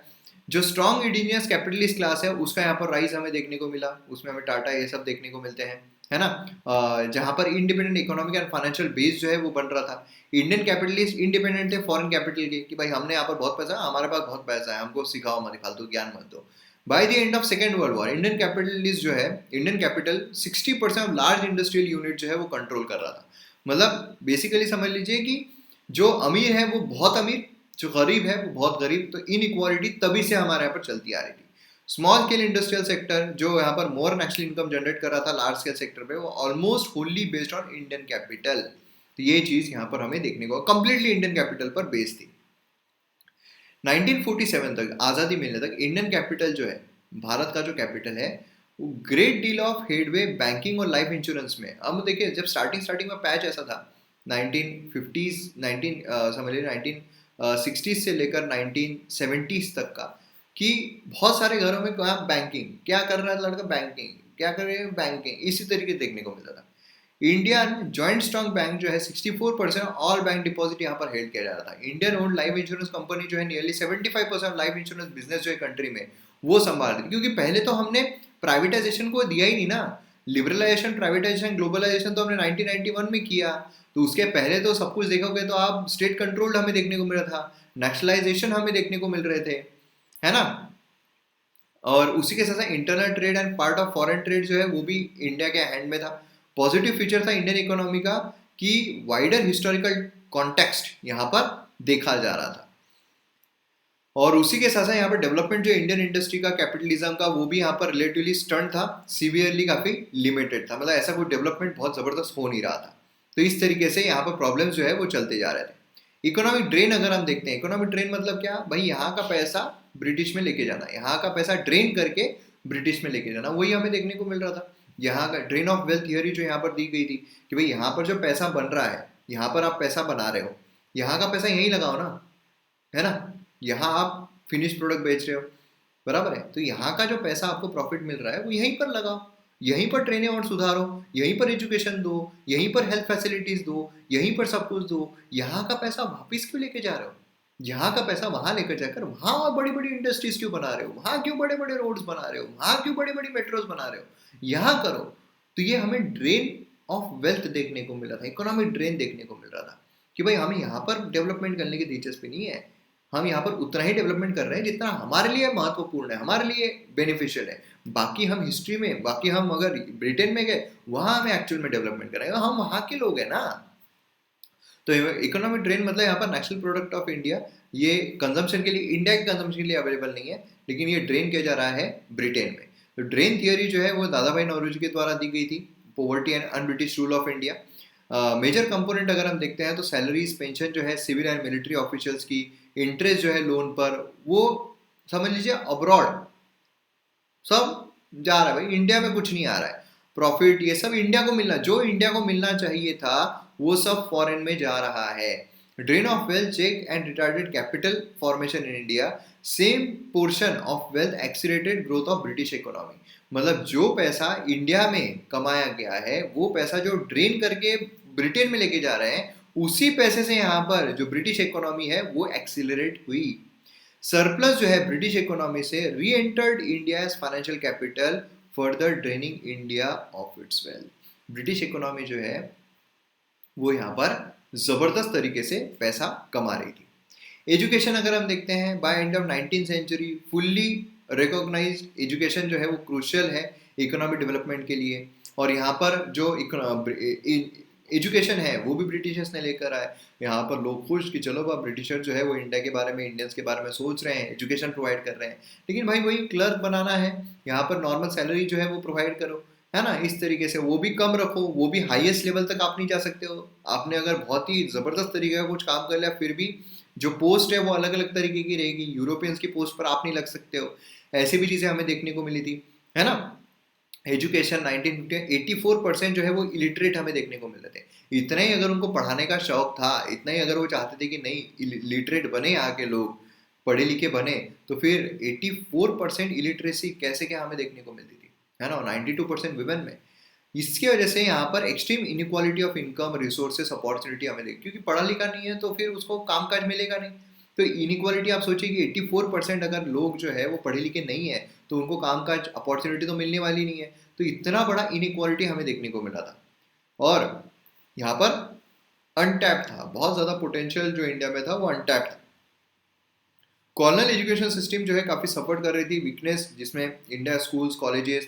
जो स्ट्रॉन्ग इंडिजिनियस कैपिटलिस्ट क्लास है उसका यहाँ पर राइज हमें देखने को मिला, उसमें हमें टाटा ये सब देखने को मिलते हैं, है ना। जहाँ पर independent economic and financial base जो है वो बन रहा था। इंडियन कैपिटलिस्ट इंडिपेंडेंट थे फॉरेन कैपिटल के कि भाई हमने यहाँ पर बहुत पैसा, हमारे पास बहुत पैसा है, हमको सिखाओ मत, फालतू ज्ञान मत दो। By the end of second world war Indian capitalist जो है, Indian capital 60% of large industrial unit जो है वो कंट्रोल कर रहा था। मतलब बेसिकली समझ लीजिए कि जो अमीर है वो बहुत अमीर, जो गरीब है वो बहुत गरीब। तो इनइक्वालिटी तभी से हमारे यहाँ पर चलती आ रही थी। स्मॉल स्केल इंडस्ट्रियल सेक्टर जो यहाँ पर मोर नेशनल इनकम जनरेट कर रहा था लार्ज स्केल सेक्टर पे, वो almost fully based on Indian capital. तो ये चीज यहाँ पर हमें देखने को कंप्लीटली इंडियन कैपिटल पर बेस्ड थी। 1947 तक, आज़ादी मिलने तक, इंडियन कैपिटल जो है, भारत का जो कैपिटल है, वो great deal of headway banking और लाइफ इंश्योरेंस में। अब देखिए, जब स्टार्टिंग में पैच ऐसा था 1950s, 19 समझ लीजिए 1960s से लेकर 1970s तक का, कि बहुत सारे घरों में क्या बैंकिंग, क्या कर रहा है लड़का, बैंकिंग क्या कर रहे हैं, बैंकिंग, इसी तरीके देखने को मिलता था। इंडियन जॉइंट स्टॉक बैंक जो है 64% ऑल बैंक डिपॉजिट यहाँ पर हेल्ड किया जा रहा था। Indian owned life insurance company जो है नियरली 75% लाइफ इंश्योरेंस बिजनेस जो है कंट्री में वो संभाल रही थी, क्योंकि पहले तो हमने प्राइवेटाइजेशन को दिया ही नहीं ना। लिबरलाइजेशन, प्राइवेटाइजेशन, ग्लोबलाइजेशन तो हमने 1991 में किया, तो उसके पहले तो सब कुछ देखोगे तो आप स्टेट कंट्रोल्ड हमें देखने को मिल रहा था, नेशनलाइजेशन हमें देखने को मिल रहे थे, है ना। और उसी के साथ साथ internal trade and part of foreign trade जो है वो भी इंडिया के हैंड में था। पॉजिटिव फीचर था इंडियन इकोनॉमी का कि वाइडर हिस्टोरिकल कॉन्टेक्स्ट यहाँ पर देखा जा रहा था। और उसी के साथ साथ यहाँ पर डेवलपमेंट जो इंडियन इंडस्ट्री का, कैपिटलिज्म का, वो भी यहाँ पर रिलेटिवली स्टंट था, सीवियरली काफी लिमिटेड था, मतलब ऐसा कोई डेवलपमेंट बहुत जबरदस्त हो नहीं रहा था। तो इस तरीके से यहाँ पर प्रॉब्लम्स जो है वो चलते जा रहे थे। इकोनॉमिक ड्रेन अगर हम देखते हैं, इकोनॉमिक ड्रेन मतलब क्या भाई, यहाँ का पैसा ब्रिटिश में लेके जाना, यहाँ का पैसा ड्रेन करके ब्रिटिश में लेके जाना, वही हमें देखने को मिल रहा था। यहाँ का ड्रेन ऑफ वेल्थ थियरी जो यहाँ पर दी गई थी कि भाई यहाँ पर जो पैसा बन रहा है, यहाँ पर आप पैसा बना रहे हो, यहाँ का पैसा यहीं लगाओ ना, है ना। यहाँ आप फिनिश प्रोडक्ट बेच रहे हो, बराबर है, तो यहाँ का जो पैसा आपको प्रॉफिट मिल रहा है वो यहीं पर लगाओ, यहीं पर ट्रेनें और सुधारो, यहीं पर एजुकेशन दो, यहीं पर हेल्थ फैसिलिटीज दो, यहीं पर सब कुछ दो। यहाँ का पैसा वापिस क्यों लेके जा रहे हो, यहाँ का पैसा वहां लेकर जाकर वहां बड़ी बड़ी इंडस्ट्रीज क्यों बना रहे हो, वहां क्यों बड़े बड़े रोड्स बना रहे हो, वहां क्यों बड़ी बड़ी मेट्रोज बना रहे हो, यहाँ करो। तो ये हमें ड्रेन ऑफ वेल्थ देखने को मिला था, इकोनॉमिक ड्रेन देखने को मिल रहा था कि भाई हमें यहाँ पर डेवलपमेंट करने की दिलचस्पी नहीं है, हम यहाँ पर उतना ही डेवलपमेंट कर रहे हैं जितना हमारे लिए महत्वपूर्ण है, हमारे लिए बेनिफिशियल है। बाकी हम हिस्ट्री में, बाकी हम अगर ब्रिटेन में गए वहां हमें एक्चुअल में डेवलपमेंट करेंगे, हम वहां के लोग हैं ना। तो इकोनॉमिक ड्रेन मतलब यहाँ पर नेशनल प्रोडक्ट ऑफ इंडिया, ये कंजम्पशन के लिए, इंडिया के कंजम्पशन के लिए अवेलेबल नहीं है, लेकिन ये ड्रेन किया जा रहा है ब्रिटेन में। तो ड्रेन थियरी जो है वो दादा भाई नौरोजी के द्वारा दी गई थी, poverty and un-British rule of India. Major component अगर हम देखते हैं तो सैलरीज, पेंशन जो है सिविल एंड मिलिट्री ऑफिशियल्स की, इंटरेस्ट जो है लोन पर, वो समझ लीजिए अब्रॉड सब जा रहा है भाई, इंडिया में कुछ नहीं आ रहा है। प्रॉफिट ये सब इंडिया को मिलना, जो इंडिया को मिलना चाहिए था वो सब फॉरेन में जा रहा है। Drain of wealth, check and retarded capital formation in India, same portion of wealth accelerated growth of British economy. मतलब जो पैसा इंडिया में कमाया गया है वो पैसा जो ड्रेन करके ब्रिटेन में लेके जा रहे हैं, उसी पैसे से यहाँ पर जो ब्रिटिश इकोनॉमी है वो एक्सीलरेट हुई। सरप्लस जो है ब्रिटिश इकोनॉमी से री entered India financial capital, further draining India of its wealth. British economy जो है वो यहाँ पर जबरदस्त तरीके से पैसा कमा रही थी। एजुकेशन अगर हम देखते हैं, by end of 19th century fully recognised education जो है वो क्रूशियल है इकोनॉमिक डेवलपमेंट के लिए। और यहाँ पर जो एजुकेशन है वो भी ब्रिटिशर्स ने लेकर आए। यहाँ पर लोग खुश कि चलो बा ब्रिटिशर जो है वो इंडिया के बारे में, इंडियंस के बारे में सोच रहे हैं, एजुकेशन प्रोवाइड कर रहे हैं। लेकिन भाई वही क्लर्क बनाना है, यहाँ पर नॉर्मल सैलरी जो है वो प्रोवाइड करो, है ना। इस तरीके से वो भी कम रखो, वो भी हाईएस्ट लेवल तक आप नहीं जा सकते हो। आपने अगर बहुत ही ज़बरदस्त तरीके का कुछ काम कर लिया फिर भी जो पोस्ट है वो अलग अलग तरीके की रहेगी, यूरोपियंस की पोस्ट पर आप नहीं लग सकते हो। ऐसी भी चीज़ें हमें देखने को मिली थी, है ना। एजुकेशन 1950 84% जो है वो इलिटरेट हमें देखने को मिल रहे थे। इतना ही अगर उनको पढ़ाने का शौक था, इतना ही अगर वो चाहते थे कि नहीं लिटरेट बने यहाँ के लोग, पढ़े लिखे बने, तो फिर 84% इलिटरेसी कैसे क्या हमें देखने को मिलती थी, है ना। 92% विमेन में। इसकी वजह से यहाँ पर extreme inequality of income, resources, opportunity हमें देख, क्योंकि पढ़ा लिखा नहीं है तो फिर उसको कामकाज मिलेगा नहीं। तो इनक्वालिटी आप सोचिए कि 84% अगर लोग जो है वो पढ़े लिखे नहीं है तो उनको कामकाज अपॉर्चुनिटी तो मिलने वाली नहीं है। तो इतना बड़ा इनक्वालिटी हमें देखने को मिला था। और यहाँ पर अनटैप था, बहुत ज़्यादा पोटेंशियल जो इंडिया में था वो अनटैप था। कॉलोनियल एजुकेशन सिस्टम जो है काफ़ी सपोर्ट कर रही थी वीकनेस, जिसमें इंडिया स्कूल्स, कॉलेजेस।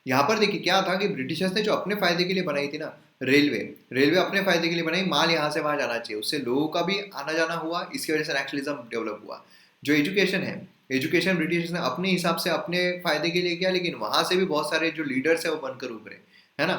यहाँ पर देखिए क्या था कि ब्रिटिशर्स ने जो अपने फायदे के लिए बनाई थी ना, रेलवे अपने फायदे के लिए बनाई, माल यहाँ से वहाँ जाना चाहिए, उससे लोगों का भी आना जाना हुआ, इसकी वजह से नेशनलिज्म डेवलप हुआ। जो एजुकेशन है, एजुकेशन ब्रिटिशर्स ने अपने हिसाब से अपने फायदे के लिए किया, लेकिन वहाँ से भी बहुत सारे जो लीडर्स है वो बनकर उभरे, है ना।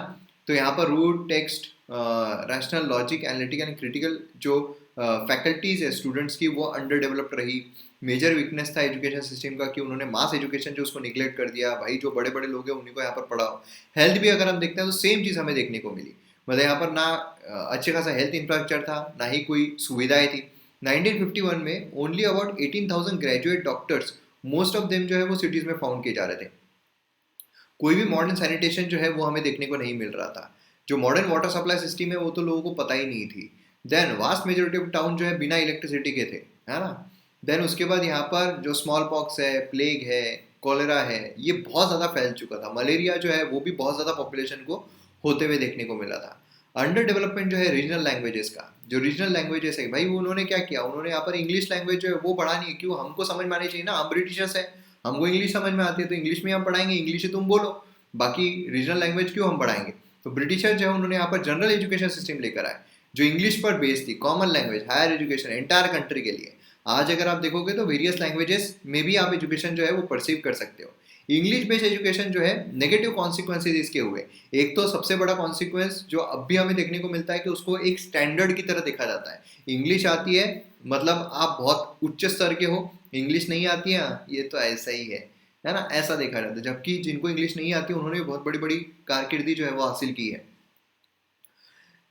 तो यहाँ पर rote, text, rational, logic, analytical and critical जो फैकल्टीज है स्टूडेंट्स की वो अंडर डेवलप्ड रही। मेजर वीकनेस था एजुकेशन सिस्टम का कि उन्होंने मास एजुकेशन जो उसको निगलेक्ट कर दिया, भाई जो बड़े बड़े लोग हैं उन्हीं को यहाँ पर पढ़ाओ। हेल्थ भी अगर हम देखते हैं तो सेम चीज़ हमें देखने को मिली, मतलब यहाँ पर ना अच्छे खासा हेल्थ इंफ्रास्ट्रक्चर था, ना ही कोई सुविधाएं थी। 1951 में only about 18,000 graduate doctors, most of them जो है वो सिटीज़ में फाउंड किए जा रहे थे। कोई भी मॉडर्न सैनिटेशन जो है वो हमें देखने को नहीं मिल रहा था। जो मॉडर्न वाटर सप्लाई सिस्टम है वो तो लोगों को पता ही नहीं थी। Then vast majority of town जो है बिना इलेक्ट्रिसिटी के थे, है ना। देन उसके बाद यहाँ पर जो स्मॉल पॉक्स है, प्लेग है, कॉलेरा है, ये बहुत ज़्यादा फैल चुका था। मलेरिया जो है वो भी बहुत ज़्यादा पॉपुलेशन को होते हुए देखने को मिला था। अंडर डेवलपमेंट जो है रीजनल लैंग्वेजेस का, जो रीजनल लैंग्वेजेस है भाई, वो उन्होंने क्या किया, उन्होंने यहाँ पर इंग्लिश लैंग्वेज जो है वो बढ़ानी है। क्यों, हमको समझ में आनी चाहिए ना, हम ब्रिटिशर्स है, हमको इंग्लिश समझ में आती है तो इंग्लिश में हम पढ़ाएंगे, इंग्लिश ही तुम बोलो, बाकी रीजनल लैंग्वेज क्यों हम पढ़ाएंगे। तो ब्रिटिशर जो है उन्होंने यहाँ पर जनरल एजुकेशन सिस्टम लेकर आए जो इंग्लिश पर बेस्ड थी, common language, higher education entire country के लिए। आज अगर आप देखोगे तो वेरियस लैंग्वेजेस में भी आप एजुकेशन जो है वो परसीव कर सकते हो। इंग्लिश बेस्ड एजुकेशन जो है नेगेटिव कॉन्सिक्वेंसेज इसके हुए। एक तो सबसे बड़ा कॉन्सिक्वेंस जो अब भी हमें देखने को मिलता है कि उसको एक स्टैंडर्ड की तरह देखा जाता है। इंग्लिश आती है मतलब आप बहुत उच्च स्तर के हो, इंग्लिश नहीं आती है ये तो ऐसा ही है ना, ऐसा देखा जाता है। जबकि जिनको इंग्लिश नहीं आती उन्होंने बहुत बड़ी बड़ी कारकिर्दी जो है वो हासिल की है।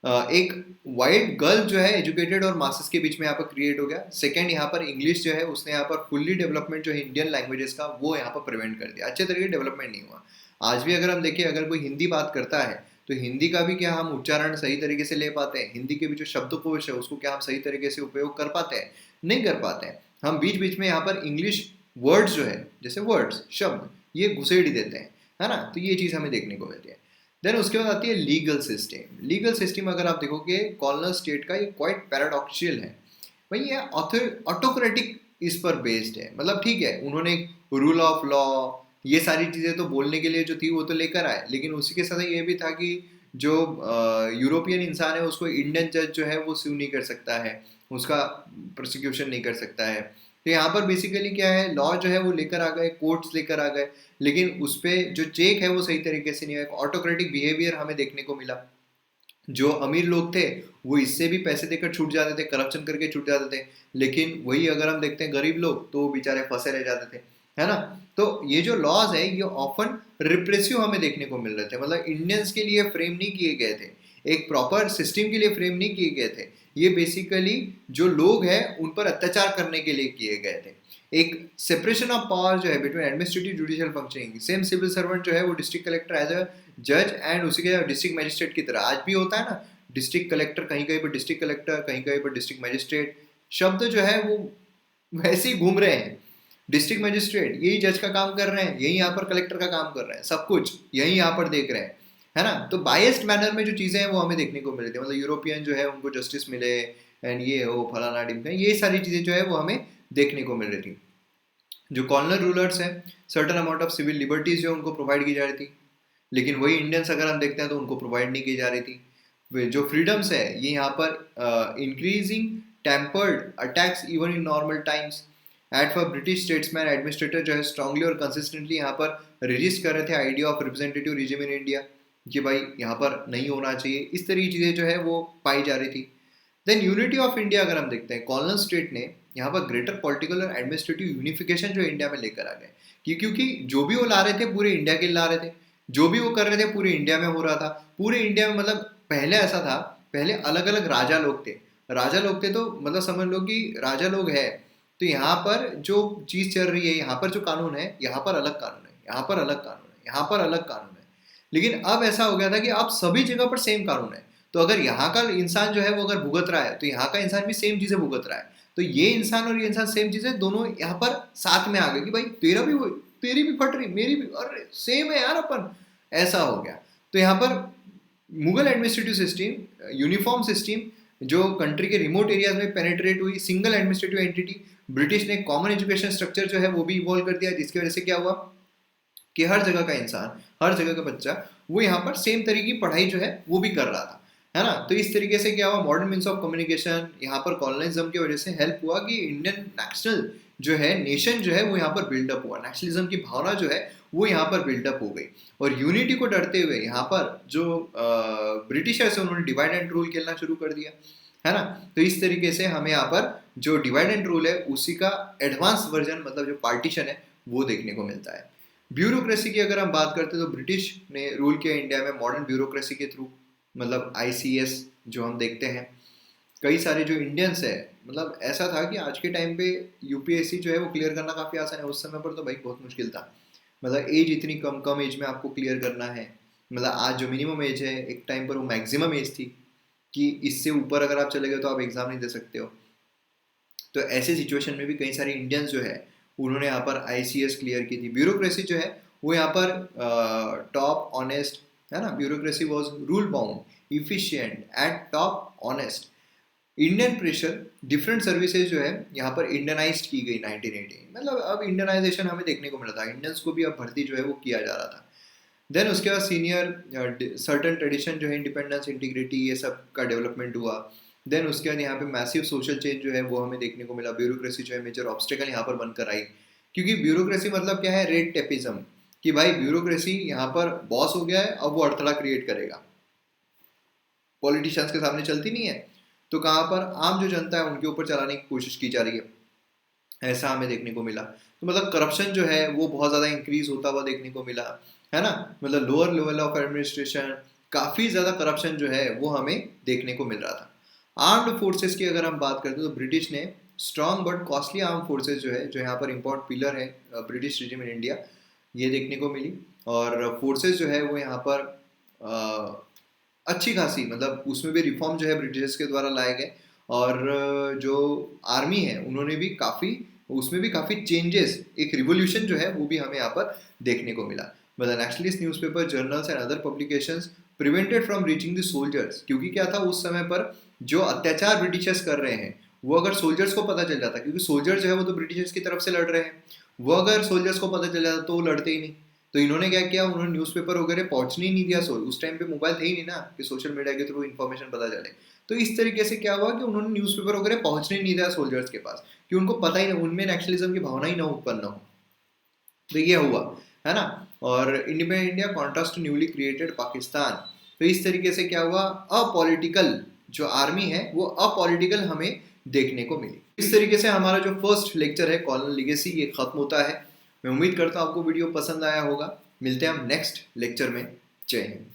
एक वाइड गर्ल जो है एजुकेटेड और मासेस के बीच में यहाँ पर क्रिएट हो गया। सेकंड, यहाँ पर इंग्लिश जो है उसने यहाँ पर फुल्ली डेवलपमेंट जो है इंडियन लैंग्वेजेस का वो यहाँ पर प्रिवेंट कर दिया, अच्छे तरीके डेवलपमेंट नहीं हुआ। आज भी अगर हम देखें, अगर कोई हिंदी बात करता है तो हिंदी का भी क्या हम उच्चारण सही तरीके से ले पाते हैं, हिंदी के भी जो शब्दकोश है उसको क्या हम सही तरीके से उपयोग कर पाते हैं, नहीं कर पाते हैं। हम बीच बीच में यहाँ पर इंग्लिश वर्ड्स जो है, जैसे वर्ड्स शब्द, ये घुसेड़ ही देते हैं, है ना। तो ये चीज़ हमें देखने को मिलती है। देन उसके बाद आती है लीगल सिस्टम। लीगल सिस्टम अगर आप देखोगे कॉलोनल स्टेट का, ये क्वाइट पैराडॉक्सियल है भाई, ये ऑटोक्रेटिक इस पर बेस्ड है। मतलब ठीक है, उन्होंने रूल ऑफ लॉ ये सारी चीज़ें तो बोलने के लिए जो थी वो तो लेकर आए, लेकिन उसी के साथ ये भी था कि जो यूरोपियन इंसान है उसको इंडियन जज जो है वो स्यू नहीं कर सकता है, उसका प्रोसिक्यूशन नहीं कर सकता है। तो यहाँ पर बेसिकली क्या है, लॉ जो है वो लेकर आ गए, कोर्ट्स लेकर आ गए, लेकिन उस पर जो चेक है वो सही तरीके से नहीं है। ऑटोक्रेटिक बिहेवियर हमें देखने को मिला। जो अमीर लोग थे वो इससे भी पैसे देकर छूट जाते थे, करप्शन करके छूट जाते थे, लेकिन वही अगर हम देखते हैं गरीब लोग तो वो बेचारे फंसे रह जाते थे, है ना। तो ये जो लॉज है ये ऑफन रिप्रेसिव हमें देखने को मिल रहे थे, मतलब इंडियंस के लिए फ्रेम नहीं किए गए थे, एक प्रॉपर सिस्टम के लिए फ्रेम नहीं किए गए थे। ये बेसिकली जो लोग हैं उन पर अत्याचार करने के लिए किए गए थे। एक सेपरेशन ऑफ पावर जो है between administrative judicial functioning, same civil servant जो है वो डिस्ट्रिक्ट कलेक्टर एज अ जज एंड उसी के डिस्ट्रिक्ट मजिस्ट्रेट की तरह आज भी होता है ना, डिस्ट्रिक्ट कलेक्टर कहीं कहीं पर डिस्ट्रिक्ट कलेक्टर, कहीं कहीं पर डिस्ट्रिक्ट मजिस्ट्रेट, शब्द जो है वो वैसे ही घूम रहे हैं। डिस्ट्रिक्ट मजिस्ट्रेट यही जज का काम कर रहे हैं, यही यहाँ पर कलेक्टर का काम कर रहे हैं, सब कुछ यही यहाँ पर देख रहे हैं, है ना। तो बायस्ड मैनर में जो चीज़ें हैं वो हमें देखने को मिल रही थी, मतलब यूरोपियन जो है उनको जस्टिस मिले एंड ये हो फलाना डिमका, ये सारी चीज़ें जो है वो हमें देखने को मिल रही थी। जो कॉलोनल रूलर्स हैं certain amount of civil liberties जो उनको प्रोवाइड की जा रही थी, लेकिन वही इंडियंस अगर हम देखते हैं तो उनको प्रोवाइड नहीं की जा रही थी। जो फ्रीडम्स है ये यहाँ पर increasing tempered attacks even in normal times. At for British statesman administrator जो है स्ट्रांगली और कंसिस्टेंटली यहाँ पर रजिस्ट कर रहे थे idea of representative regime in India, कि भाई यहाँ पर नहीं होना चाहिए, इस तरह की चीज़ें जो है वो पाई जा रही थी। देन यूनिटी ऑफ इंडिया अगर हम देखते हैं, कॉलोनल स्टेट ने यहाँ पर ग्रेटर पॉलिटिकल और एडमिनिस्ट्रेटिव यूनिफिकेशन जो इंडिया में लेकर आ गए, क्योंकि जो भी वो ला रहे थे पूरे इंडिया के लिए ला रहे थे, जो भी वो कर रहे थे पूरे इंडिया में हो रहा था। पूरे इंडिया में मतलब पहले ऐसा था, पहले अलग अलग राजा लोग थे, तो मतलब समझ लो कि राजा लोग है, तो यहाँ पर जो चीज़ चल रही है, यहाँ पर जो कानून है, यहाँ पर अलग कानून है, यहाँ पर अलग कानून है, यहाँ पर अलग कानून है। लेकिन अब ऐसा हो गया था कि अब सभी जगह पर सेम कानून है, तो अगर यहाँ का इंसान जो है वो अगर भुगत रहा है तो यहाँ का इंसान भी सेम चीज़ें भुगत रहा है, तो ये इंसान और ये इंसान सेम चीज़ें दोनों यहाँ पर साथ में आ गए कि भाई तेरा भी, तेरी भी फट रही, मेरी भी, अरे सेम है यार अपन, ऐसा हो गया। तो यहाँ पर Mughal administrative system, uniform system जो कंट्री के रिमोट एरियाज में पेनिट्रेट हुई, सिंगल एडमिनिस्ट्रेटिव एंटिटी, ब्रिटिश ने कॉमन एजुकेशन स्ट्रक्चर जो है वो भी इवॉल्व कर दिया, जिसकी वजह से क्या हुआ कि हर जगह का इंसान, हर जगह का बच्चा वो यहाँ पर सेम तरीके की पढ़ाई जो है वो भी कर रहा था, है ना। तो इस तरीके से क्या हुआ, मॉडर्न मीन्स ऑफ कम्युनिकेशन यहाँ पर कॉलोनिज्म की वजह से हेल्प हुआ कि इंडियन नेशनल जो है नेशन जो है वो यहाँ पर बिल्डअप हुआ, नेशनलिज्म की भावना जो है वो यहाँ पर बिल्डअप हो गई। और यूनिटी को डरते हुए यहाँ पर जो ब्रिटिशर्स है उन्होंने डिवाइड एंड रूल खेलना शुरू कर दिया। है ना। तो इस तरीके से हमें यहाँ पर जो डिवाइड एंड रूल है उसी का एडवांस वर्जन, मतलब जो पार्टीशन है वो देखने को मिलता है। ब्यूरोक्रेसी की अगर हम बात करते हैं तो ब्रिटिश ने रूल किया इंडिया में मॉडर्न ब्यूरोक्रेसी के थ्रू, मतलब आईसीएस जो हम देखते हैं। कई सारे जो इंडियंस है, मतलब ऐसा था कि आज के टाइम पे यूपीएससी जो है वो क्लियर करना काफ़ी आसान है, उस समय पर तो भाई बहुत मुश्किल था। मतलब एज इतनी कम कम एज में आपको क्लियर करना है, मतलब आज जो मिनिमम एज है एक टाइम पर वो मैक्सिमम एज थी कि इससे ऊपर अगर आप चले गए तो आप एग्ज़ाम नहीं दे सकते हो। तो ऐसे सिचुएशन में भी कई सारे इंडियंस जो है उन्होंने यहाँ पर आईसीएस क्लियर की थी। ब्यूरोक्रेसी जो है वो यहाँ पर टॉप ऑनेस्ट, है ना। Bureaucracy was rule bound efficient eight top honest. Indian pressure different services जो है यहाँ पर इंडियनाइज्ड की गई 1980, मतलब अब इंडियनाइजेशन हमें देखने को मिला था, इंडियंस को भी अब भर्ती जो है वो किया जा रहा था। देन उसके बाद सीनियर सर्टन ट्रेडिशन जो है इंडिपेंडेंस इंटीग्रिटी ये सब का डेवलपमेंट हुआ। देन उसके बाद यहाँ पे मैसिव सोशल चेंज जो है वो हमें देखने को मिला। ब्यूरोक्रेसी जो है मेजर ऑब्स्टेकल यहाँ पर बनकर आई, क्योंकि ब्यूरोक्रेसी मतलब क्या है, रेड टेपिज्म, कि भाई ब्यूरोक्रेसी यहाँ पर बॉस हो गया है, अब वो अड़थड़ा क्रिएट करेगा, पॉलिटिशियंस के सामने चलती नहीं है, तो कहाँ पर आम जो जनता है उनके ऊपर चलाने की कोशिश की जा रही है, ऐसा हमें देखने को मिला। तो मतलब करप्शन जो है वो बहुत ज़्यादा इंक्रीज होता हुआ देखने को मिला, है ना। मतलब लोअर लेवल ऑफ एडमिनिस्ट्रेशन काफ़ी ज़्यादा करप्शन जो है वो हमें देखने को मिल रहा था। आर्म्ड फोर्सेस की अगर हम बात करते हैं तो ब्रिटिश ने strong but costly arm forces जो है, जो यहाँ पर इम्पोर्टेंट पिलर है ब्रिटिश रिजिम इन इंडिया, ये देखने को मिली। और फोर्सेस जो है वो यहाँ पर अच्छी खासी, मतलब उसमें भी रिफॉर्म जो है ब्रिटिशर्स के द्वारा लाए गए। और जो आर्मी है उन्होंने भी काफ़ी, उसमें भी काफ़ी चेंजेस, एक रिवोल्यूशन जो है वो भी हमें यहाँ पर देखने को मिला। मतलब nationalist newspaper, journals and other publications prevented from reaching the soldiers, क्योंकि क्या था उस समय पर जो अत्याचार ब्रिटिशर्स कर रहे हैं वो अगर सोल्जर्स को पता चल जाता, क्योंकि सोल्जर जो है वो तो ब्रिटिशर्स की तरफ से लड़ रहे हैं, वो अगर सोल्जर्स को पता चल जाता तो वो लड़ते ही नहीं। तो इन्होंने क्या किया, उन्होंने न्यूज़पेपर वगैरह पहुंचने ही नहीं दिया। उस टाइम पे मोबाइल थे ही नहीं ना कि सोशल मीडिया के थ्रू इन्फॉर्मेशन पता चले। तो इस तरीके से क्या हुआ कि उन्होंने न्यूज़पेपर वगैरह पहुंचने ही नहीं दिया सोल्जर्स के पास, कि उनको पता ही नहीं, उनमें नेशनलिज्म की भावना ही ना उत्पन्न हो। तो ये हुआ, है ना। और independent India contrast to newly created Pakistan, तो इस तरीके से क्या हुआ, अपॉलिटिकल जो आर्मी है वो अपॉलिटिकल हमें देखने को मिली। इस तरीके से हमारा जो फर्स्ट लेक्चर है कॉलोनियल लीगेसी ये खत्म होता है। मैं उम्मीद करता हूँ आपको वीडियो पसंद आया होगा। मिलते हैं हम नेक्स्ट लेक्चर में। जय हिंद।